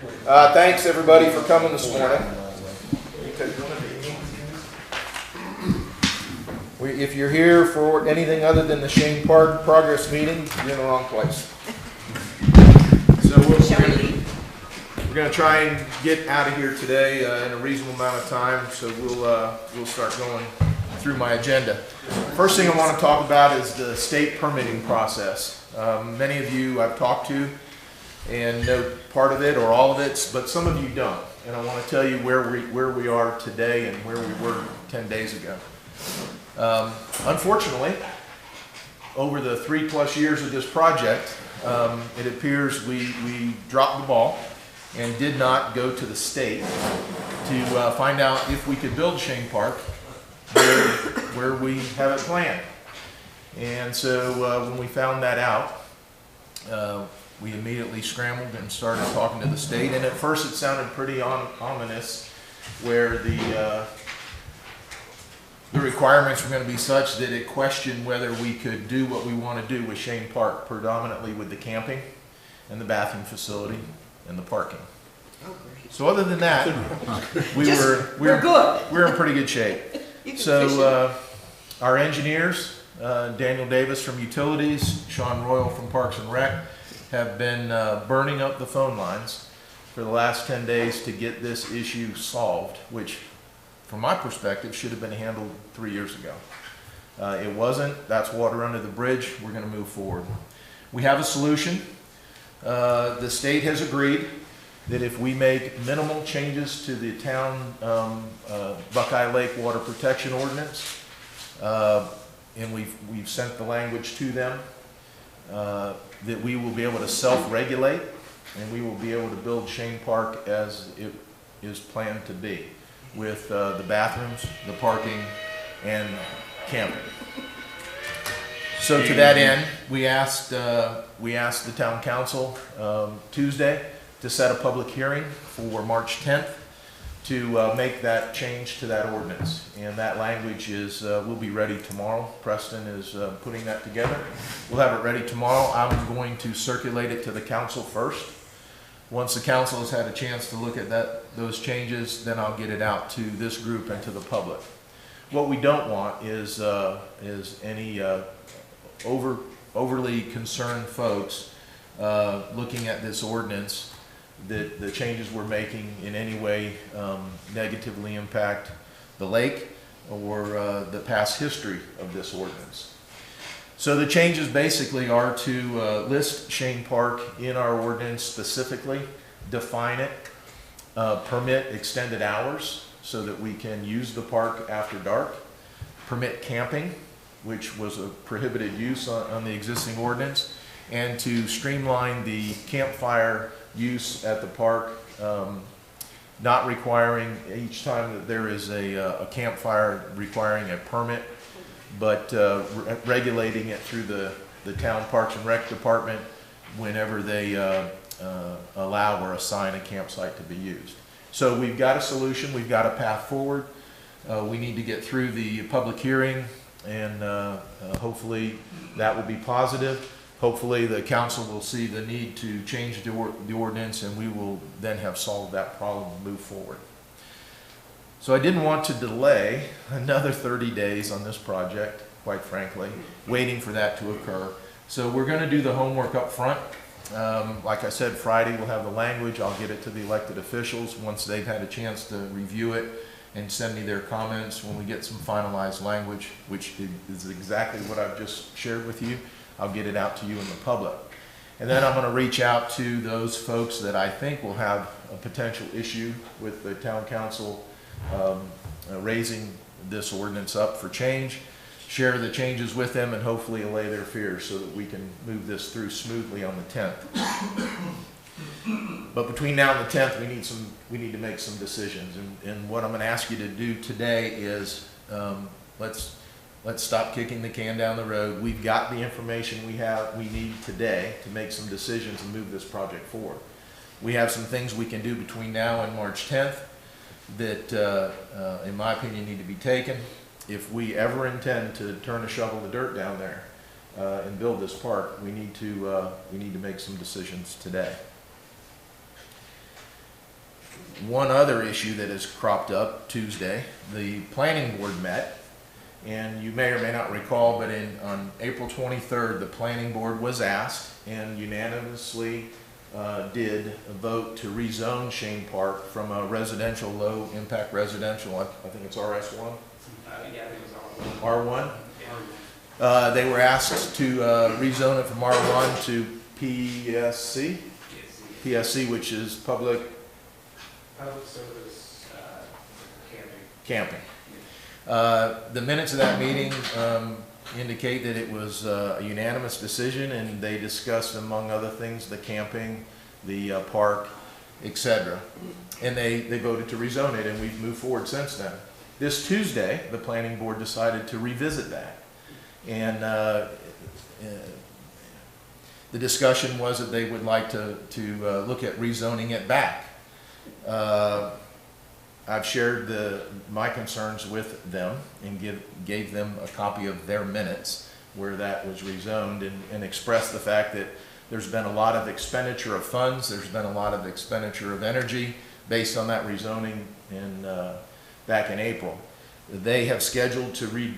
Thanks everybody for coming this morning. If you're here for anything other than the Shane Park Progress Meeting, you're in the wrong place. So we're going to try and get out of here today in a reasonable amount of time, so we'll start going through my agenda. First thing I want to talk about is the state permitting process. Many of you I've talked to and know part of it or all of it, but some of you don't. And I want to tell you where we are today and where we were 10 days ago. Unfortunately, over the 3+ years of this project, it appears we dropped the ball and did not go to the state to find out if we could build Shane Park where we have it planned. And so when we found that out, we immediately scrambled and started talking to the state. And at first it sounded pretty ominous, where the requirements were going to be such that it questioned whether we could do what we want to do with Shane Park, predominantly with the camping and the bathroom facility and the parking. So other than that, we're good. We're in pretty good shape. So our engineers, Daniel Davis from Utilities, Sean Royal from Parks and Rec, have been burning up the phone lines for the last 10 days to get this issue solved, which from my perspective should have been handled 3 years ago. It wasn't. That's water under the bridge. We're going to move forward. We have a solution. The state has agreed that if we make minimal changes to the town Buckeye Lake Water Protection Ordinance, and we've sent the language to them, that we will be able to self-regulate and we will be able to build Shane Park as it is planned to be, with the bathrooms, the parking, and camping. So to that end, we asked the town council Tuesday to set a public hearing for March 10th to make that change to that ordinance. And that language will be ready tomorrow. Preston is putting that together. We'll have it ready tomorrow. I'm going to circulate it to the council first. Once the council has had a chance to look at those changes, then I'll get it out to this group and to the public. What we don't want is any overly concerned folks looking at this ordinance that the changes we're making in any way negatively impact the lake or the past history of this ordinance. So the changes basically are to list Shane Park in our ordinance specifically, define it, permit extended hours so that we can use the park after dark, permit camping, which was a prohibited use on the existing ordinance, and to streamline the campfire use at the park, not requiring each time that there is a campfire requiring a permit, but regulating it through the town Parks and Rec department whenever they allow or assign a campsite to be used. So we've got a solution, we've got a path forward. We need to get through the public hearing, and hopefully that will be positive. Hopefully the council will see the need to change the ordinance, and we will then have solved that problem and move forward. So I didn't want to delay another 30 days on this project, quite frankly, waiting for that to occur. So we're going to do the homework up front. Like I said, Friday we'll have the language. I'll get it to the elected officials once they've had a chance to review it and send me their comments. When we get some finalized language, which is exactly what I've just shared with you, I'll get it out to you in the public. And then I'm going to reach out to those folks that I think will have a potential issue with the town council raising this ordinance up for change, share the changes with them, and hopefully allay their fears so that we can move this through smoothly on the 10th. But between now and the 10th, we need to make some decisions. And what I'm going to ask you to do today is let's stop kicking the can down the road. We've got the information we need today to make some decisions and move this project forward. We have some things we can do between now and March 10th that, in my opinion, need to be taken. If we ever intend to turn a shovel of dirt down there and build this park, we need to make some decisions today. One other issue that has cropped up Tuesday, the planning board met, and you may or may not recall, but on April 23rd, the planning board was asked and unanimously did a vote to rezone Shane Park from a residential, low impact residential, I think it's RS1? Yeah, I think it was R1. R1? They were asked to rezone it from R1 to PSC? PSC, which is public Public service camping. camping. The minutes of that meeting indicate that it was a unanimous decision, and they discussed, among other things, the camping, the park, etc. And they voted to rezone it, and we've moved forward since then. This Tuesday, the planning board decided to revisit that. And the discussion was that they would like to look at rezoning it back. I've shared my concerns with them and gave them a copy of their minutes where that was rezoned, and expressed the fact that there's been a lot of expenditure of funds, there's been a lot of expenditure of energy based on that rezoning back in April. They have scheduled to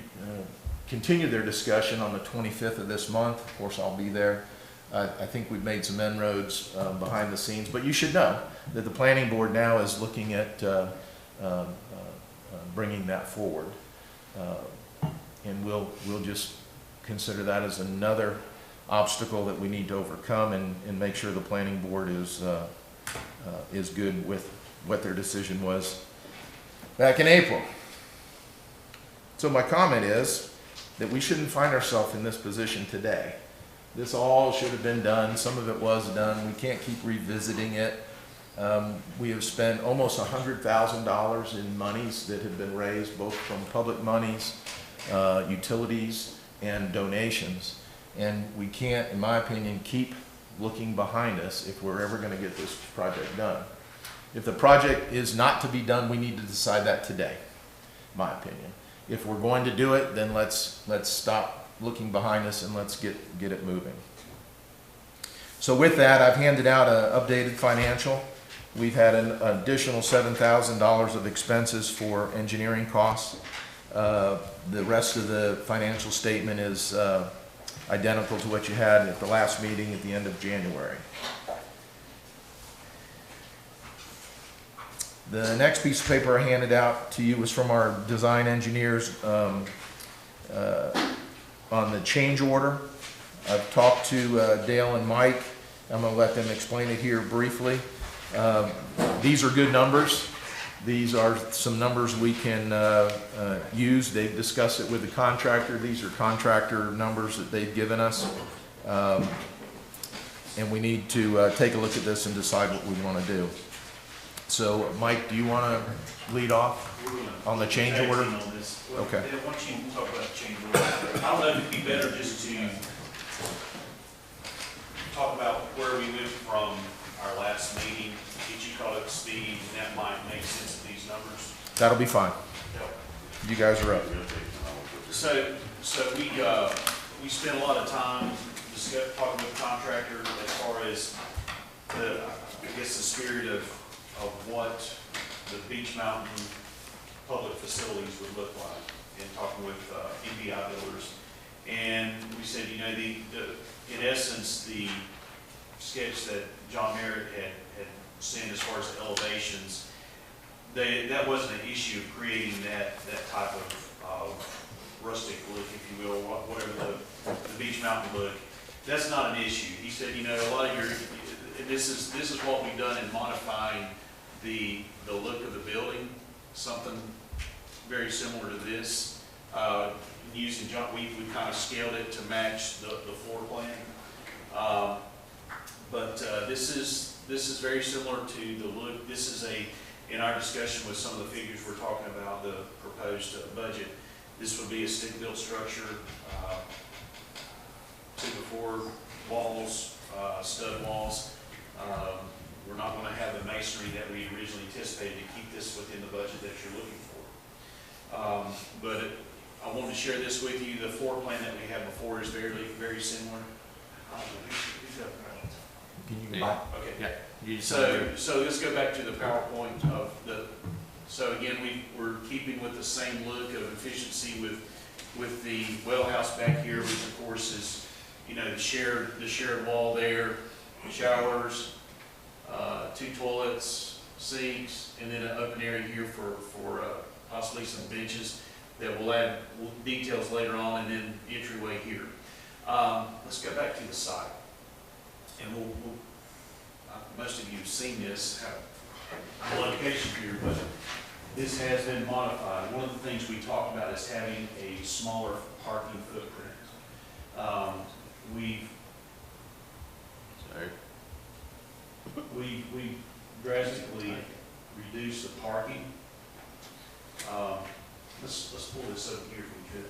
continue their discussion on the 25th of this month. Of course, I'll be there. I think we've made some inroads behind the scenes, but you should know that the planning board now is looking at bringing that forward. And we'll just consider that as another obstacle that we need to overcome, and make sure the planning board is good with what their decision was back in April. So my comment is that we shouldn't find ourselves in this position today. This all should have been done. Some of it was done. We can't keep revisiting it. We have spent almost $100,000 in monies that have been raised, both from public monies, utilities, and donations. And we can't, in my opinion, keep looking behind us if we're ever going to get this project done. If the project is not to be done, we need to decide that today, in my opinion. If we're going to do it, then let's stop looking behind us and let's get it moving. So with that, I've handed out an updated financial. We've had an additional $7,000 of expenses for engineering costs. The rest of the financial statement is identical to what you had at the last meeting at the end of January. The next piece of paper I handed out to you was from our design engineers on the change order. I've talked to Dale and Mike. I'm going to let them explain it here briefly. These are good numbers. These are some numbers we can use. They've discussed it with the contractor. These are contractor numbers that they've given us. And we need to take a look at this and decide what we want to do. So, Mike, do you want to lead off on the change order? Okay. Why don't you talk about the change order? I don't know if it'd be better just to talk about where we moved from our last meeting, get you caught up to speed, and that might make sense of these numbers. That'll be fine. You guys are up. So we spent a lot of time talking with the contractor as far as I guess the spirit of what the Beach Mountain public facilities would look like, and talking with MPI builders. And we said, you know, in essence, the sketch that John Merritt had sent as far as the elevations, that wasn't an issue of creating that type of rustic look, if you will, whatever the Beach Mountain look. That's not an issue. He said, you know, a lot of your, and this is what we've done in modifying the look of the building, something very similar to this. Using John, we kind of scaled it to match the floor plan. But this is very similar to the look. This is in our discussion with some of the figures we're talking about, the proposed budget, this would be a stick-built structure, 2 to 4 walls, stud walls. We're not going to have the masonry that we originally anticipated to keep this within the budget that you're looking for. But I wanted to share this with you. The floor plan that we had before is very, very similar. Can you go back? Okay. Yeah. So let's go back to the PowerPoint of so again, we're keeping with the same look of efficiency with the well house back here, which of course is, the shared wall there, showers, 2 toilets, sinks, and then an open area here for possibly some benches that we'll add details later on, and then entryway here. Let's go back to the site. And most of you have seen this, have a location here, but this has been modified. One of the things we talked about is having a smaller parking footprint. We drastically reduced the parking. Let's pull this over here if we could.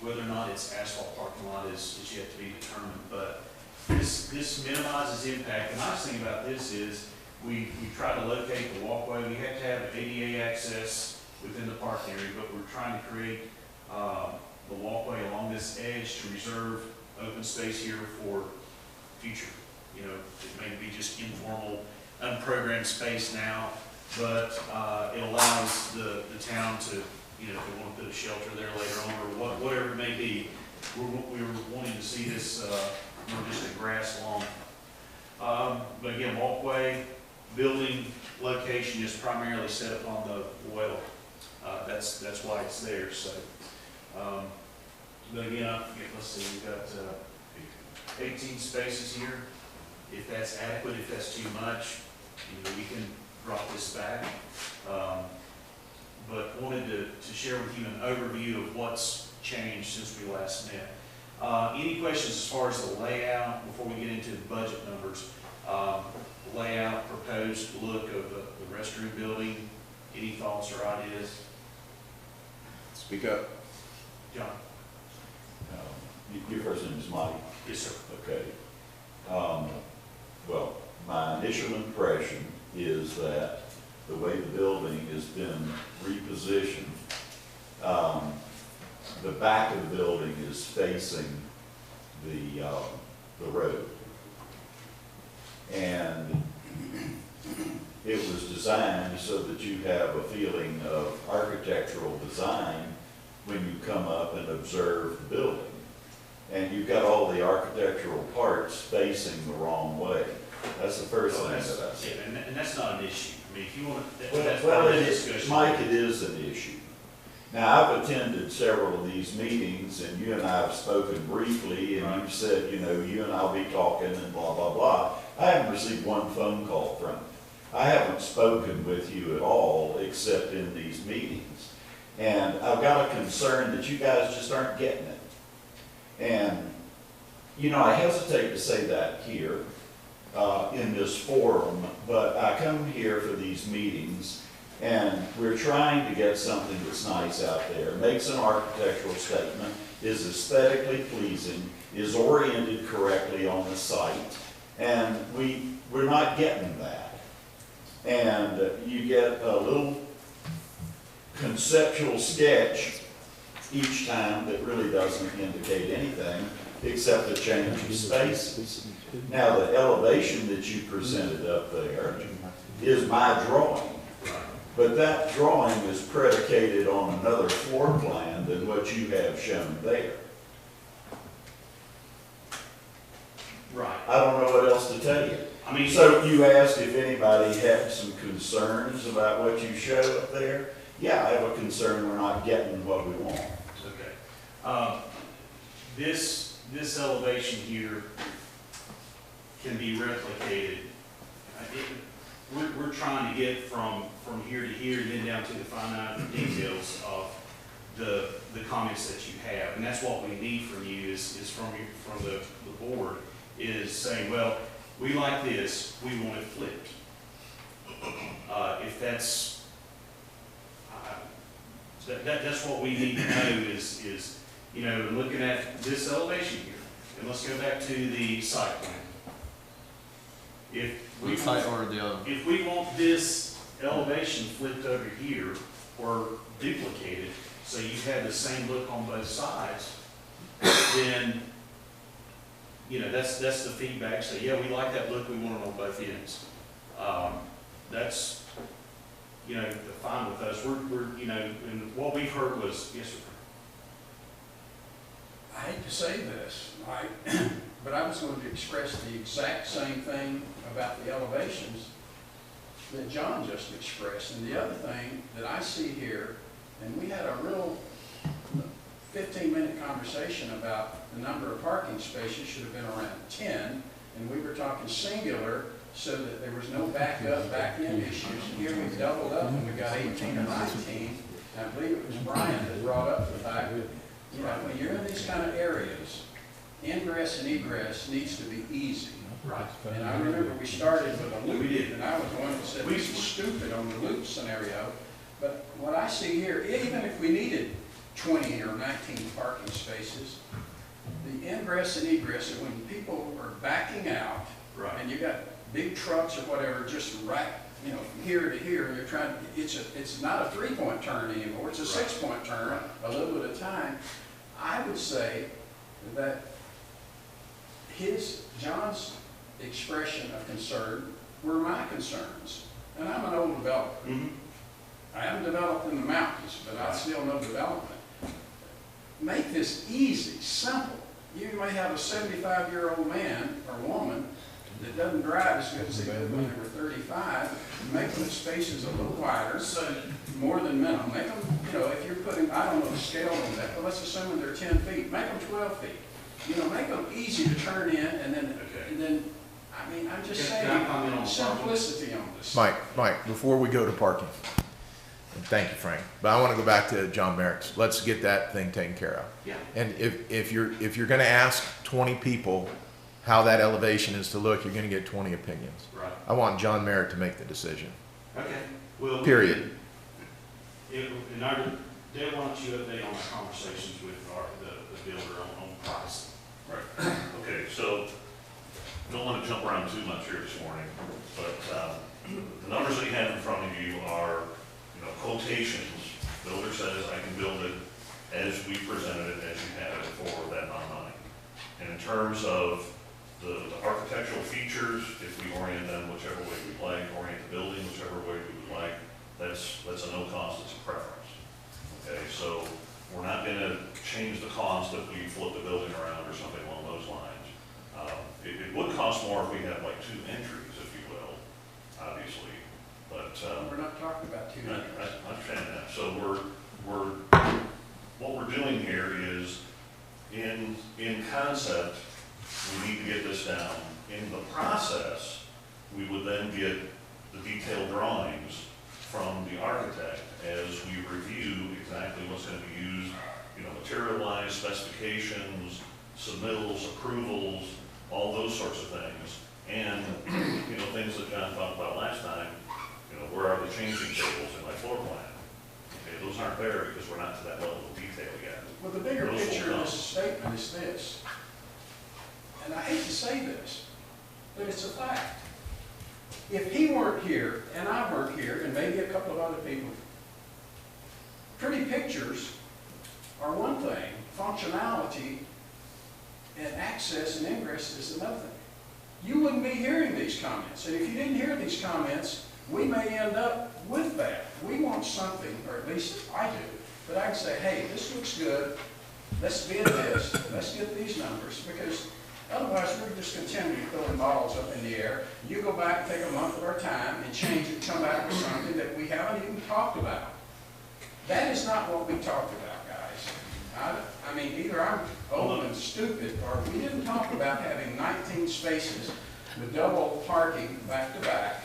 Whether or not it's asphalt parking lot is yet to be determined, but this minimizes impact. The nice thing about this is we try to locate the walkway. We have to have ADA access within the parking area, but we're trying to create the walkway along this edge to reserve open space here for future. It may be just informal, unprogrammed space now, but it allows the town to, if they want to put a shelter there later on, or whatever it may be. We were wanting to see this more just a grass lawn. But again, walkway, building location is primarily set upon the well. That's why it's there. So, but again, let's see, we've got 18 spaces here. If that's adequate, if that's too much, we can drop this back. But wanted to share with you an overview of what's changed since we last met. Any questions as far as the layout before we get into the budget numbers? Layout, proposed look of the restroom building, any thoughts or ideas? Speak up. John? Your first name is Mike? Yes, sir. Okay. Well, my initial impression is that the way the building has been repositioned, the back of the building is facing the road. And it was designed so that you have a feeling of architectural design when you come up and observe the building. And you've got all the architectural parts facing the wrong way. That's the first thing that I see. Yeah, and that's not an issue. I mean, if you want to, Well, that's part of the it is, discussion. Mike, it is an issue. Now, I've attended several of these meetings, and you and I have spoken briefly, and you've said, you and I'll be talking and blah, blah, blah. I haven't received one phone call from you. I haven't spoken with you at all, except in these meetings. And I've got a concern that you guys just aren't getting it. And, I hesitate to say that here in this forum, but I come here for these meetings, and we're trying to get something that's nice out there, makes an architectural statement, is aesthetically pleasing, is oriented correctly on the site, and we're not getting that. And you get a little conceptual sketch each time that really doesn't indicate anything except a change of spaces. Now, the elevation that you presented up there is my drawing, but that drawing is predicated on another floor plan than what you have shown there. Right. I don't know what else to tell you. I mean, So you asked if anybody had some concerns about what you show up there. Yeah, I have a concern we're not getting what we want. okay. This elevation here can be replicated. We're trying to get from here to here and then down to the finite details of the comments that you have. And that's what we need from you is from the board is saying, well, we like this, we want it flipped. If that's what we need to know is looking at this elevation here. And let's go back to the site plan. If we want this elevation flipped over here or duplicated, so you have the same look on both sides, then you know, that's the feedback, so yeah, we like that look, we want it on both ends. That's, you know, fine with us, we're, you know, and what we've heard was, yes, sir. I hate to say this, but I was going to express the exact same thing about the elevations that John just expressed. And the other thing that I see here, and we had a real 15-minute conversation about the number of parking spaces should have been around 10, and we were talking singular so that there was no back-end issues. And here we've doubled up and we got 18 or 19. And I believe it was Brian that brought up the fact that, you know, when you're in these kind of areas, ingress and egress needs to be easy. Right. And I remember we started with a loop, and I was the one that said, this is stupid on the loop scenario. But what I see here, even if we needed 20 or 19 parking spaces, the ingress and egress, and when people are backing out, Right. and you got big trucks or whatever, just right, you know, from here to here, you're trying, it's not a 3-point turn anymore, it's a 6-point turn, a little at a time. I would say that John's expression of concern were my concerns. And I'm an old developer. Mm-hmm. I haven't developed in the mountains, but I still know development. Make this easy, simple. You may have a 75-year-old man or woman that doesn't drive as good as they did when they were 35. Make the spaces a little wider, so more than minimum. Make them, you know, if you're putting, I don't know the scale on that, but let's assume they're 10 feet. Make them 12 feet. You know, make them easy to turn in, and then, I mean, I'm just Can I comment on saying, parking? simplicity on this. Mike, before we go to parking, and thank you, Frank, but I want to go back to John Merrick's. Let's get that thing taken care of. Yeah. And if you're going to ask 20 people how that elevation is to look, you're going to get 20 opinions. Right. I want John Merrick to make the decision. Okay. Well, Period. Dale, why don't you update on our conversations with the builder on pricing? Right. Okay, so don't want to jump around too much here this morning, but the numbers that you have in front of you are, you know, quotations. Builder says I can build it as we presented it, as you have it for that amount of money. And in terms of the architectural features, if we orient them whichever way we like, orient the building whichever way we would like, that's a no cost, it's a preference. Okay, so we're not going to change the cost if we flip the building around or something along those lines. It would cost more if we had like 2 entries, if you will, obviously, but. We're not talking about 2 I acres. understand that. So what we're doing here is, in concept, we need to get this down. In the process, we would then get the detailed drawings from the architect as we review exactly what's going to be used, you know, material-wise, specifications, submittals, approvals, all those sorts of things. And, you know, things that John talked about last time, you know, where are the changing tables in my floor plan? Okay, those aren't there because we're not to that level of detail yet. Well, the bigger Those will picture of come. this statement is this, and I hate to say this, but it's a fact. If he weren't here, and I weren't here, and maybe a couple of other people, pretty pictures are one thing, functionality and access and ingress is another thing. You wouldn't be hearing these comments, and if you didn't hear these comments, we may end up with that. We want something, or at least I do, but I can say, hey, this looks good, let's bid this, let's get these numbers, because otherwise we're just continuing throwing balls up in the air. You go back and take a month of our time and change it, come back with something that we haven't even talked about. That is not what we talked about, guys. I mean, either I'm old and stupid, or we didn't talk about having 19 spaces with double parking back to back.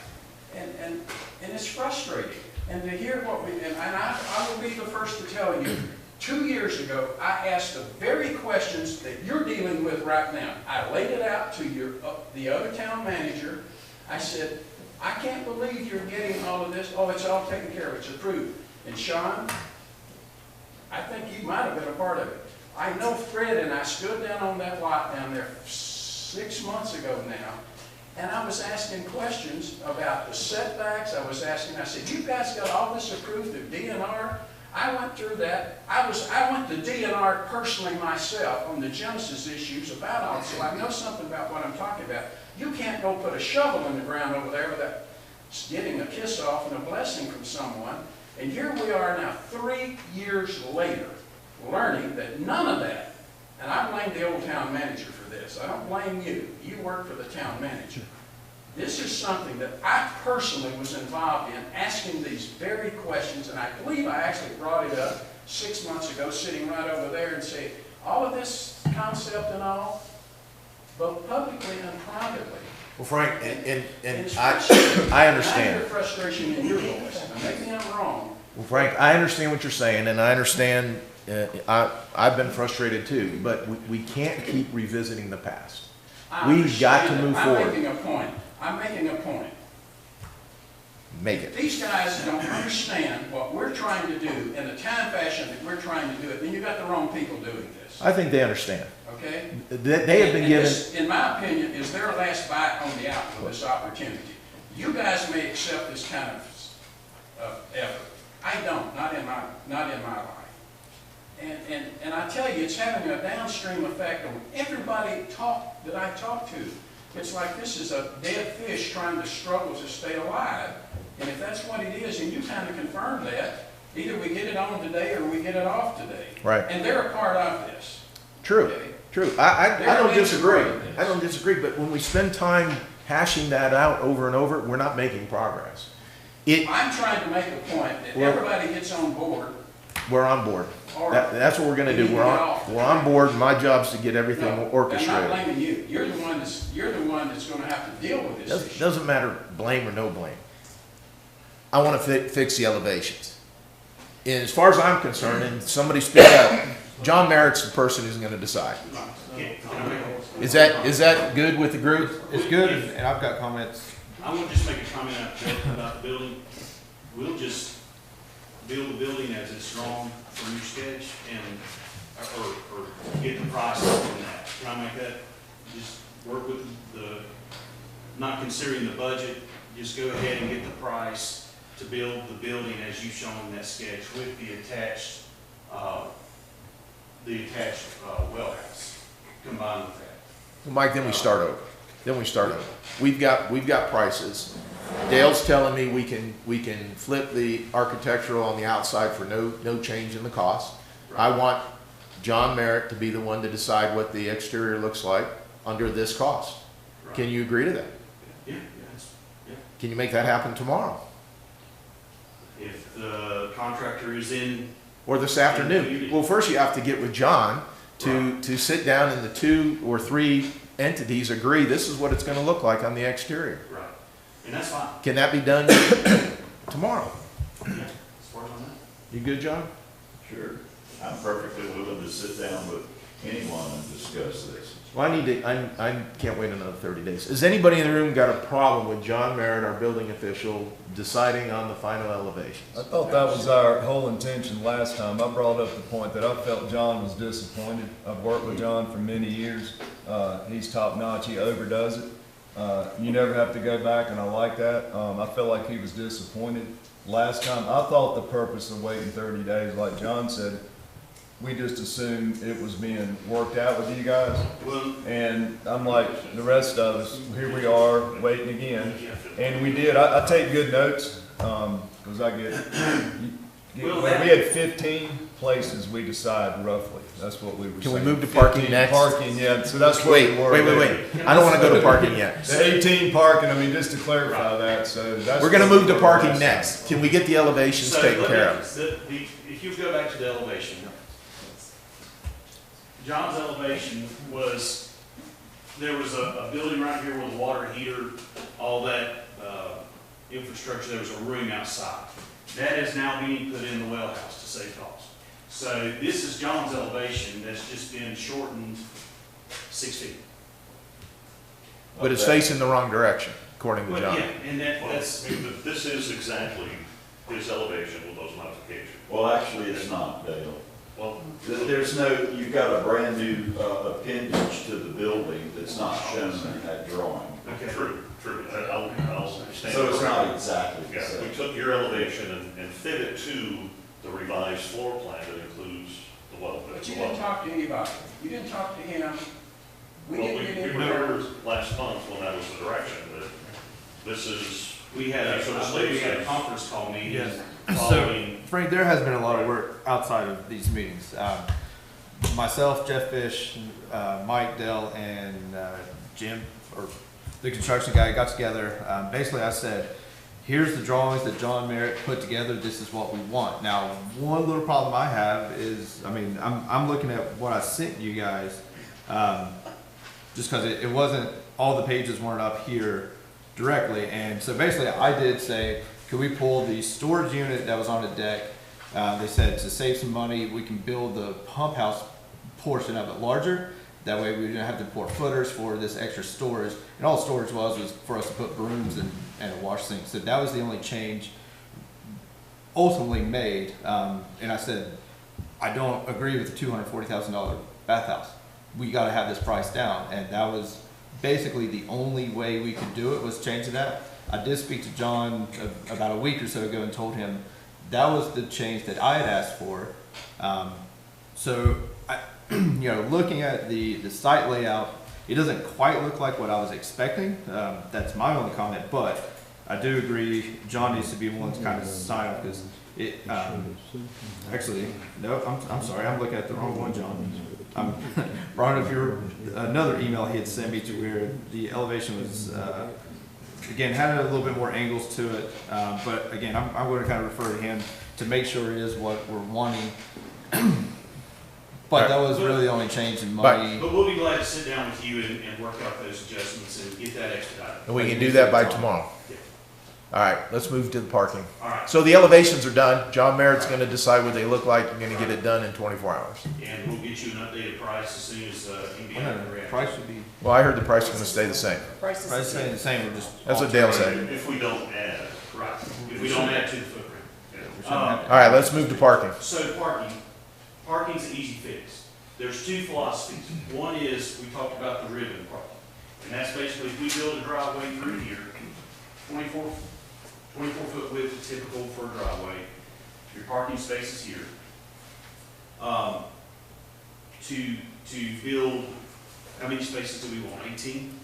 And it's frustrating. And to hear what and I will be the first to tell you, 2 years ago, I asked the very questions that you're dealing with right now. I laid it out to the other town manager. I said, I can't believe you're getting all of this. Oh, it's all taken care of, it's approved. And Sean, I think you might have been a part of it. I know Fred and I stood down on that lot down there 6 months ago now, and I was asking questions about the setbacks. I said, you guys got all this approved through DNR? I went through that. I went to DNR personally myself on the Genesis issues about all this, so I know something about what I'm talking about. You can't go put a shovel in the ground over there without getting a kiss off and a blessing from someone. And here we are now, 3 years later, learning that none of that, and I blame the old town manager for this. I don't blame you. You work for the town manager. This is something that I personally was involved in, asking these very questions, and I believe I actually brought it up 6 months ago, sitting right over there, and saying, all of this concept and all, both publicly and privately. Well, Frank, and it's I frustrating. I understand. hear frustration in your voice. Now, maybe I'm wrong. Well, Frank, I understand what you're saying, and I understand, I've been frustrated too, but we can't keep revisiting the past. We've got to move forward. I'm making a point. I'm making a point. Make it. These guys don't understand what we're trying to do in the time fashion that we're trying to do it. Then you've got the wrong people doing this. I think they understand. Okay? They have been And given, this, in my opinion, is their last bite on the apple of this opportunity. You guys may accept this kind of effort. I don't, not in my life. And I tell you, it's having a downstream effect on everybody that I talk to. It's like this is a dead fish trying to struggle to stay alive. And if that's what it is, and you kind of confirm that, either we get it on today or we get it off today. Right. And they're a part of this. true, Okay? true. I don't disagree. They're in I don't disagree, but when we spend time hashing that out over and over, we're not making progress. I'm trying to make a point that Well- everybody gets on board. We're on board. Or That's what we're gonna we do. need to We're get on, off. we're on board. My job's to get everything No, I'm not orchestrated. blaming you. You're the one that's going to have to deal with this issue. Doesn't matter, blame or no blame. I wanna fix the elevations. And as far as I'm concerned, and somebody speak up, John Merritt's the person who's gonna decide. Is that good with the group? It's good, and I've got comments. I want to just make a comment about the building. We'll just build the building as it's drawn from your sketch and, or get the price on that. Can I make that? Just work with not considering the budget, just go ahead and get the price to build the building as you've shown in that sketch with the attached well house combined with that. Well, Mike, then we start over. We've got prices. Dale's telling me we can flip the architectural on the outside for no change in the cost. I want John Merritt to be the one to decide what the exterior looks like under this cost. Right. Can you agree to that? Yeah. Can you make that happen tomorrow If the contractor is in, or this afternoon? Well, first you have to get with John to sit down and the 2 or 3 entities agree this is what it's going to look like on the exterior. right, and that's fine. Can that be done tomorrow? Yeah, as far as I know. You good, John? Sure. I'm perfectly willing to sit down with anyone and discuss this. Well, I can't wait another 30 days. Has anybody in the room got a problem with John Merritt, our building official, deciding on the final elevations? I thought that was our whole intention last time. I brought up the point that I felt John was disappointed. I've worked with John for many years. He's top notch, he overdoes it. You never have to go back, and I like that. I felt like he was disappointed. Last time, I thought the purpose of waiting 30 days, like John said, we just assumed it was being worked out with you guys. Well, And I'm like the rest of us, here we are waiting again. And we did, I take good notes, cause I get, we had 15 places we decided roughly, that's what we were saying. Can we move to parking 15 next? Parking, yeah, so that's what Wait. we were. I don't want to go to parking yet. The 18 parking, I mean, just to clarify that, so that's. We're going to what move to we were parking last next. time. Can we get the elevations so taken let care me- of? If you go back to the elevation, John's elevation was, there was a building right here with a water heater, all that infrastructure, there was a room outside. That is now being put in the well house to save cost. So this is John's elevation that's just been shortened 6 feet. But it's facing the wrong direction, according to Well, John. yeah, and that's, This is exactly his elevation with those modifications. Well, actually, it's not, Dale. Well, There's no, you've got a brand new appendage to the building that's not shown in that drawing. okay. true. I'll stand So it's corrected. not exactly the Yeah, we same. took your elevation and fit it to the revised floor plan that includes the well pit. But you didn't talk to anybody. You didn't talk to him. We Well, didn't get we any remember terms. last month when that was the direction, that this is, We had That's what I it's believe we had a like. conference call meeting Yes. following. Frank, there has been a lot of work outside of these meetings. Myself, Jeff Fish, Mike Dell, and Jim, or the construction guy, got together. Basically, I said, here's the drawings that John Merritt put together. This is what we want. Now, one little problem I have is, I mean, I'm looking at what I sent you guys, just because it wasn't, all the pages weren't up here directly. And so basically, I did say, could we pull the storage unit that was on the deck? They said to save some money, we can build the pump house portion of it larger. That way we didn't have to pour footers for this extra storage. And all storage was for us to put brooms and a wash sink. So that was the only change ultimately made. And I said, I don't agree with the $240,000 bathhouse. We gotta have this price down. And that was basically the only way we could do it, was change that. I did speak to John about a week or so ago and told him that was the change that I had asked for. So, you know, looking at the site layout, it doesn't quite look like what I was expecting. That's my only comment, but I do agree John needs to be one to kind of sign off, because it, actually, no, I'm sorry, I'm looking at the wrong one, John. Ron, if you're, another email he had sent me to where the elevation was, again, had a little bit more angles to it, but again, I'm going to kind of refer to him to make sure it is what we're wanting. But that was really the only change in money. But we'll be glad to sit down with you and work out those adjustments and get that expedited. And we can do that by tomorrow. Yeah. All right, let's move to the parking. All right, So the elevations are done. John Merritt's gonna decide what they look like. You're gonna get it done in 24 hours. and we'll get you an updated price as soon as Indiana reacts. Price should be, Well, I heard the price is gonna stay the same. Price price is staying the same, we're just. That's what Dale said. if we don't add, Right, if we don't add to the footprint. All right, let's move to parking. So parking's an easy fix. There's two philosophies. One is, we talked about the ribbon parking. And that's basically, if we build a driveway through here, 24 foot width is typical for a driveway. Your parking space is here. To build, how many spaces do we want? 18?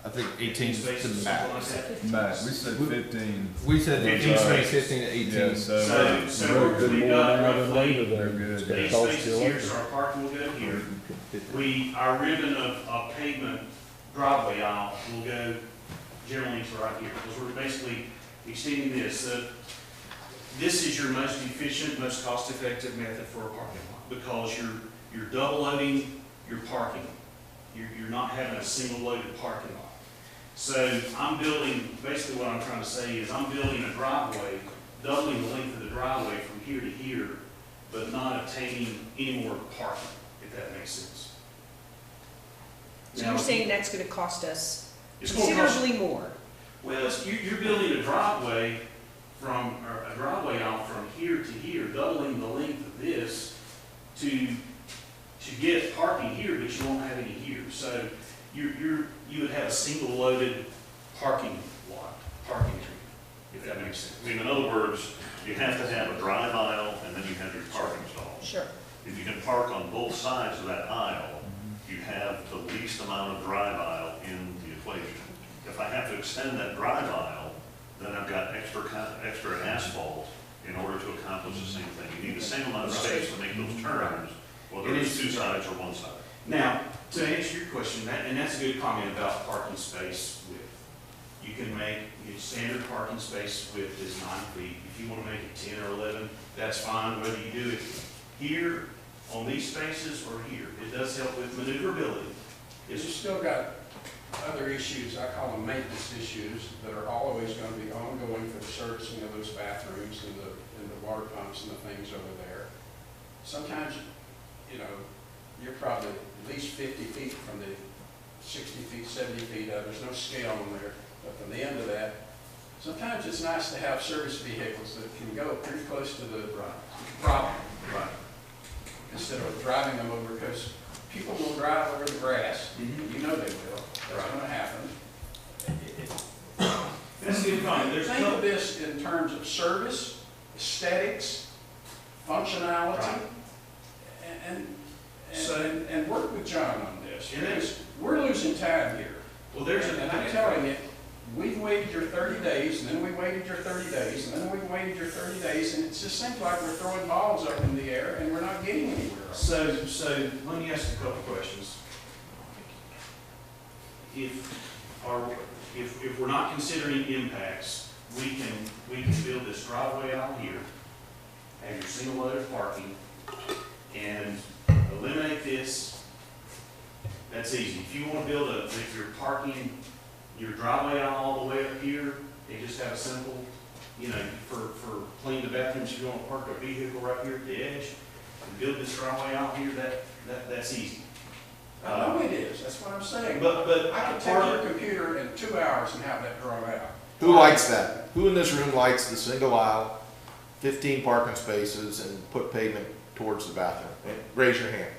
I think 18 is spaces, the something like max. that? Matt, we said 15. We said 15 spaces. 15 to 18. Yeah, so So we've got roughly they're good. 8 spaces here, so our parking will go here. Our ribbon of pavement driveway aisle will go generally to right here, because we're basically extending this. This is your most efficient, most cost-effective method for a parking lot, because you're double loading your parking. You're not having a single loaded parking lot. So I'm building, basically what I'm trying to say is I'm building a driveway, doubling the length of the driveway from here to here, but not obtaining any more parking, if that makes sense. So you're saying that's gonna cost us It's gonna cost- considerably more? Well, you're building a driveway or a driveway out from here to here, doubling the length of this to get parking here, but you won't have any here. So you would have a single loaded parking lot, parking area, if that makes sense. I mean, in other words, you have to have a drive aisle and then you have your parking stalls. Sure. If you can park on both sides of that aisle, you have the least amount of drive aisle in the equation. If I have to extend that drive aisle, then I've got extra asphalt in order to accomplish the same thing. You need the same amount of space to make those turns, whether it's two sides or one side. Now, to answer your question, and that's a good comment about parking space width. You can make, your standard parking space width is 9 feet. If you want to make it 10 or 11, that's fine, whether you do it here, on these spaces, or here. It does help with maneuverability. You still got other issues, I call them maintenance issues, that are always going to be ongoing for the servicing of those bathrooms and the water pumps and the things over there. Sometimes, you know, you're probably at least 50 feet from the 60 feet, 70 feet up. There's no scale on there, but from the end of that, sometimes it's nice to have service vehicles that can go pretty close to the problem. Right. Instead of driving them over, because people will drive over the grass. You know they will. That's going to happen. That's a good comment. Think of this in terms of service, aesthetics, functionality, and, and work with John on this. Because we're losing time here. Well, there's And I'm telling you, we've waited your 30 days, and then we waited your 30 days, and then we waited your 30 days, and it just seems like we're throwing balls up in the air, and we're not getting anywhere. So let me ask a couple questions. If we're not considering impacts, we can build this driveway out here, have your single loaded parking, and eliminate this. That's easy. If you want to build if you're parking your driveway out all the way up here, and just have a simple, you know, for clean the bathrooms, if you want to park a vehicle right here at the edge, and build this driveway out here, that's easy. I know it is, that's what I'm saying. But I could take your computer in 2 hours and have that drawn out. Who likes that? Who in this room likes the single aisle, 15 parking spaces, and put pavement towards the bathroom? Raise your hand.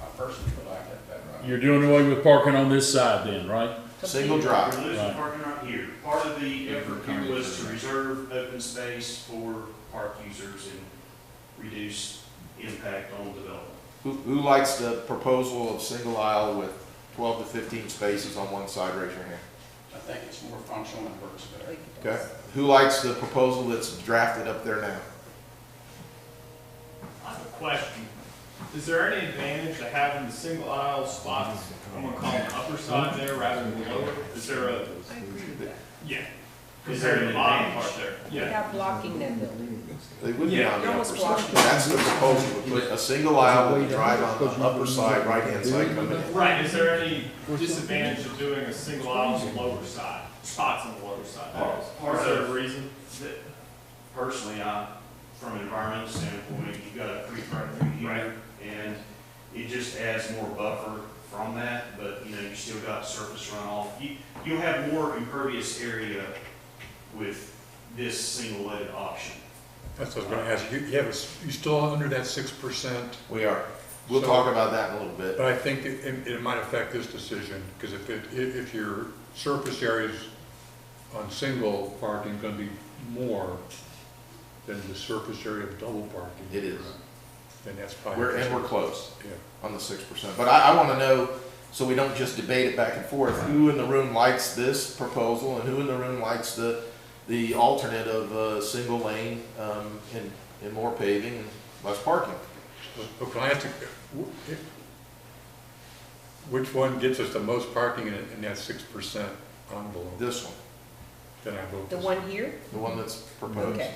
I personally would like that better. You're doing away with parking on this side then, right? Single You're drive. losing Right. parking right here. Part of the effort here was to reserve open space for park users and reduce impact on development. Who likes the proposal of single aisle with 12 to 15 spaces on one side? Raise your hand. I think it's more functional and works better. Okay. Who likes the proposal that's drafted up there now? I have a question. Is there any advantage to having the single aisle spots, I'm gonna call it the upper side there rather than the lower? Is there a, I agree with that. yeah. Is there an the bottom advantage? part there? Yeah. Without blocking that building. They would be Yeah. on the You're upper almost side. blocking. That's the proposal. We put a single aisle with a drive on the upper side, right-hand side coming in. Right, is there any disadvantage of doing a single aisle on the lower side, spots on the lower side? Part Is there of- a reason? Personally, from an environmental standpoint, you've got a creek right through here, and it just adds more buffer from that, but, you know, you still got surface runoff. You'll have more impervious area with this single loaded option. That's what I was gonna ask, you still under that 6%, We are. We'll So- talk about that in a little bit. but I think it might affect this decision, because if your surface areas on single parking gonna be more than the surface area of double parking. It is. Then that's probably. We're close Yeah. on the 6%. But I want to know, so we don't just debate it back and forth, who in the room likes this proposal and who in the room likes the alternate of single lane and more paving and less parking? But can I ask, which one gets us the most parking in that 6% envelope? This one, Then I vote The this. one here? the one that's proposed. Okay.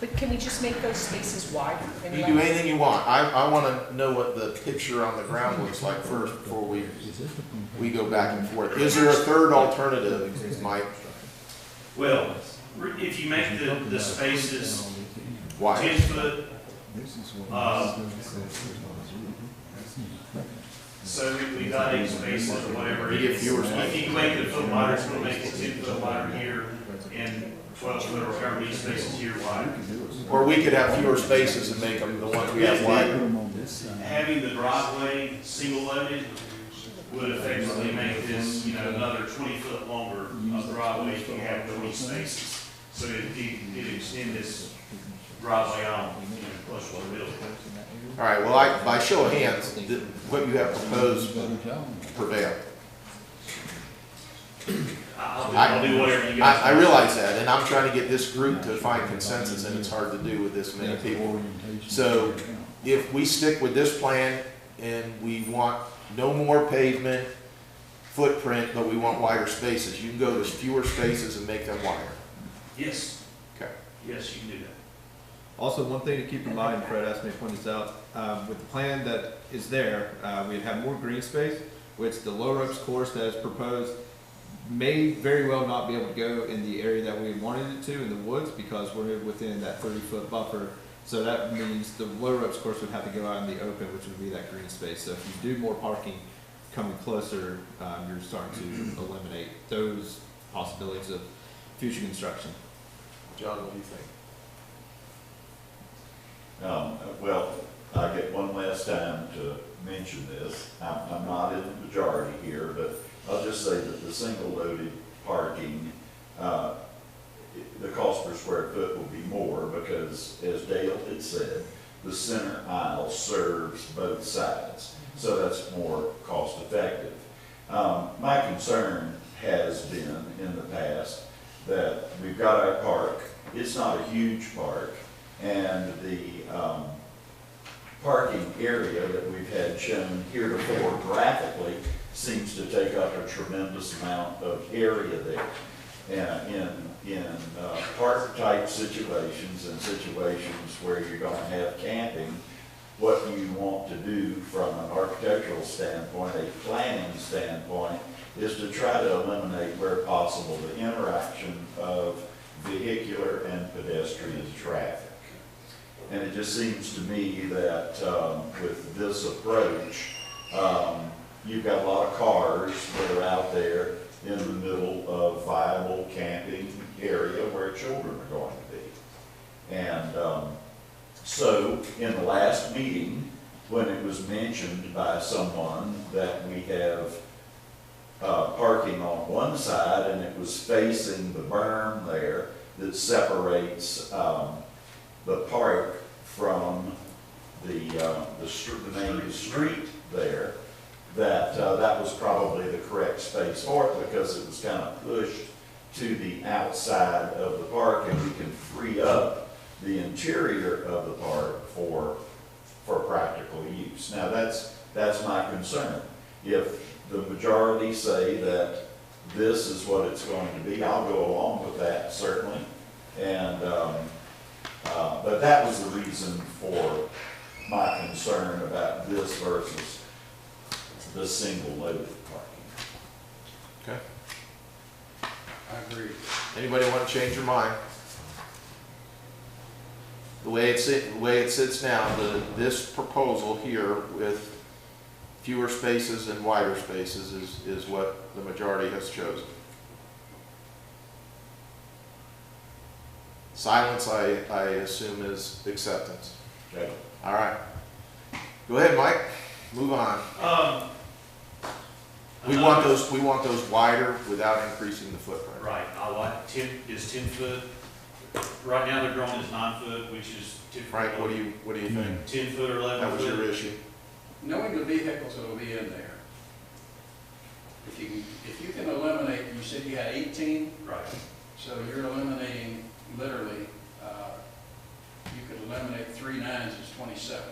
But can we just make those spaces wider? and You let- can do anything you want. I want to know what the picture on the ground looks like first before we go back and forth. Is there a third alternative, Mike? Well, if you make the spaces Why? 10 foot, so we got 8 spaces or whatever. You get fewer If you make it a foot wider, it's gonna make it 10 foot wider here, and 12 foot or however many spaces here wider. Or we could have fewer spaces and make them the ones we have wider. Having the driveway single loaded would effectively make this, you know, another 20 foot longer driveway if you have 20 spaces. So it extend this driveway on, you know, close to the building. All right, well, by show of hands, what you have proposed prevail. I'll do whatever you guys. I realize that, and I'm trying to get this group to find consensus, and it's hard to do with this many people. So if we stick with this plan and we want no more pavement footprint, but we want wider spaces, you can go to fewer spaces and make them wider. Yes, Okay. yes, you can do that. Also, one thing to keep in mind, Fred asked me to point this out, with the plan that is there, we'd have more green space, which the low ropes course that is proposed may very well not be able to go in the area that we wanted it to in the woods, because we're within that 30-foot buffer. So that means the low ropes course would have to go out in the open, which would be that green space. So if you do more parking coming closer, you're starting to eliminate those possibilities of future construction. John, what do you think? Well, I get one last time to mention this. I'm not in the majority here, but I'll just say that the single loaded parking, the cost per square foot will be more because, as Dale had said, the center aisle serves both sides. So that's more cost effective. My concern has been in the past that we've got our park, it's not a huge park, and the parking area that we've had shown heretofore graphically seems to take up a tremendous amount of area there. And in park-type situations and situations where you're going to have camping, what you want to do from an architectural standpoint, a planning standpoint, is to try to eliminate where possible the interaction of vehicular and pedestrian traffic. And it just seems to me that with this approach, you've got a lot of cars that are out there in the middle of viable camping area where children are going to be. And so in the last meeting, when it was mentioned by someone that we have parking on one side and it was facing the berm there that separates the park from the main street there, that that was probably the correct space for it because it was kind of pushed to the outside of the park, and we can free up the interior of the park for practical use. Now that's my concern. If the majority say that this is what it's going to be, I'll go along with that certainly. And but that was the reason for my concern about this versus the single loaded parking. Okay. I agree. Anybody want to change your mind? The way it sits now, this proposal here with fewer spaces and wider spaces is what the majority has chosen. Silence, I assume, is acceptance. Okay. All right. Go ahead, Mike. Move on. We want those wider without increasing the footprint. Right, I like 10 foot. Right now they're drawn as 9 foot, which is typical. Frank, what do you think? 10 foot or 11 That was foot. your issue. Knowing the vehicles that will be in there, if you can eliminate, you said you had 18, Right. so you're eliminating literally, you could eliminate 3 9s is 27.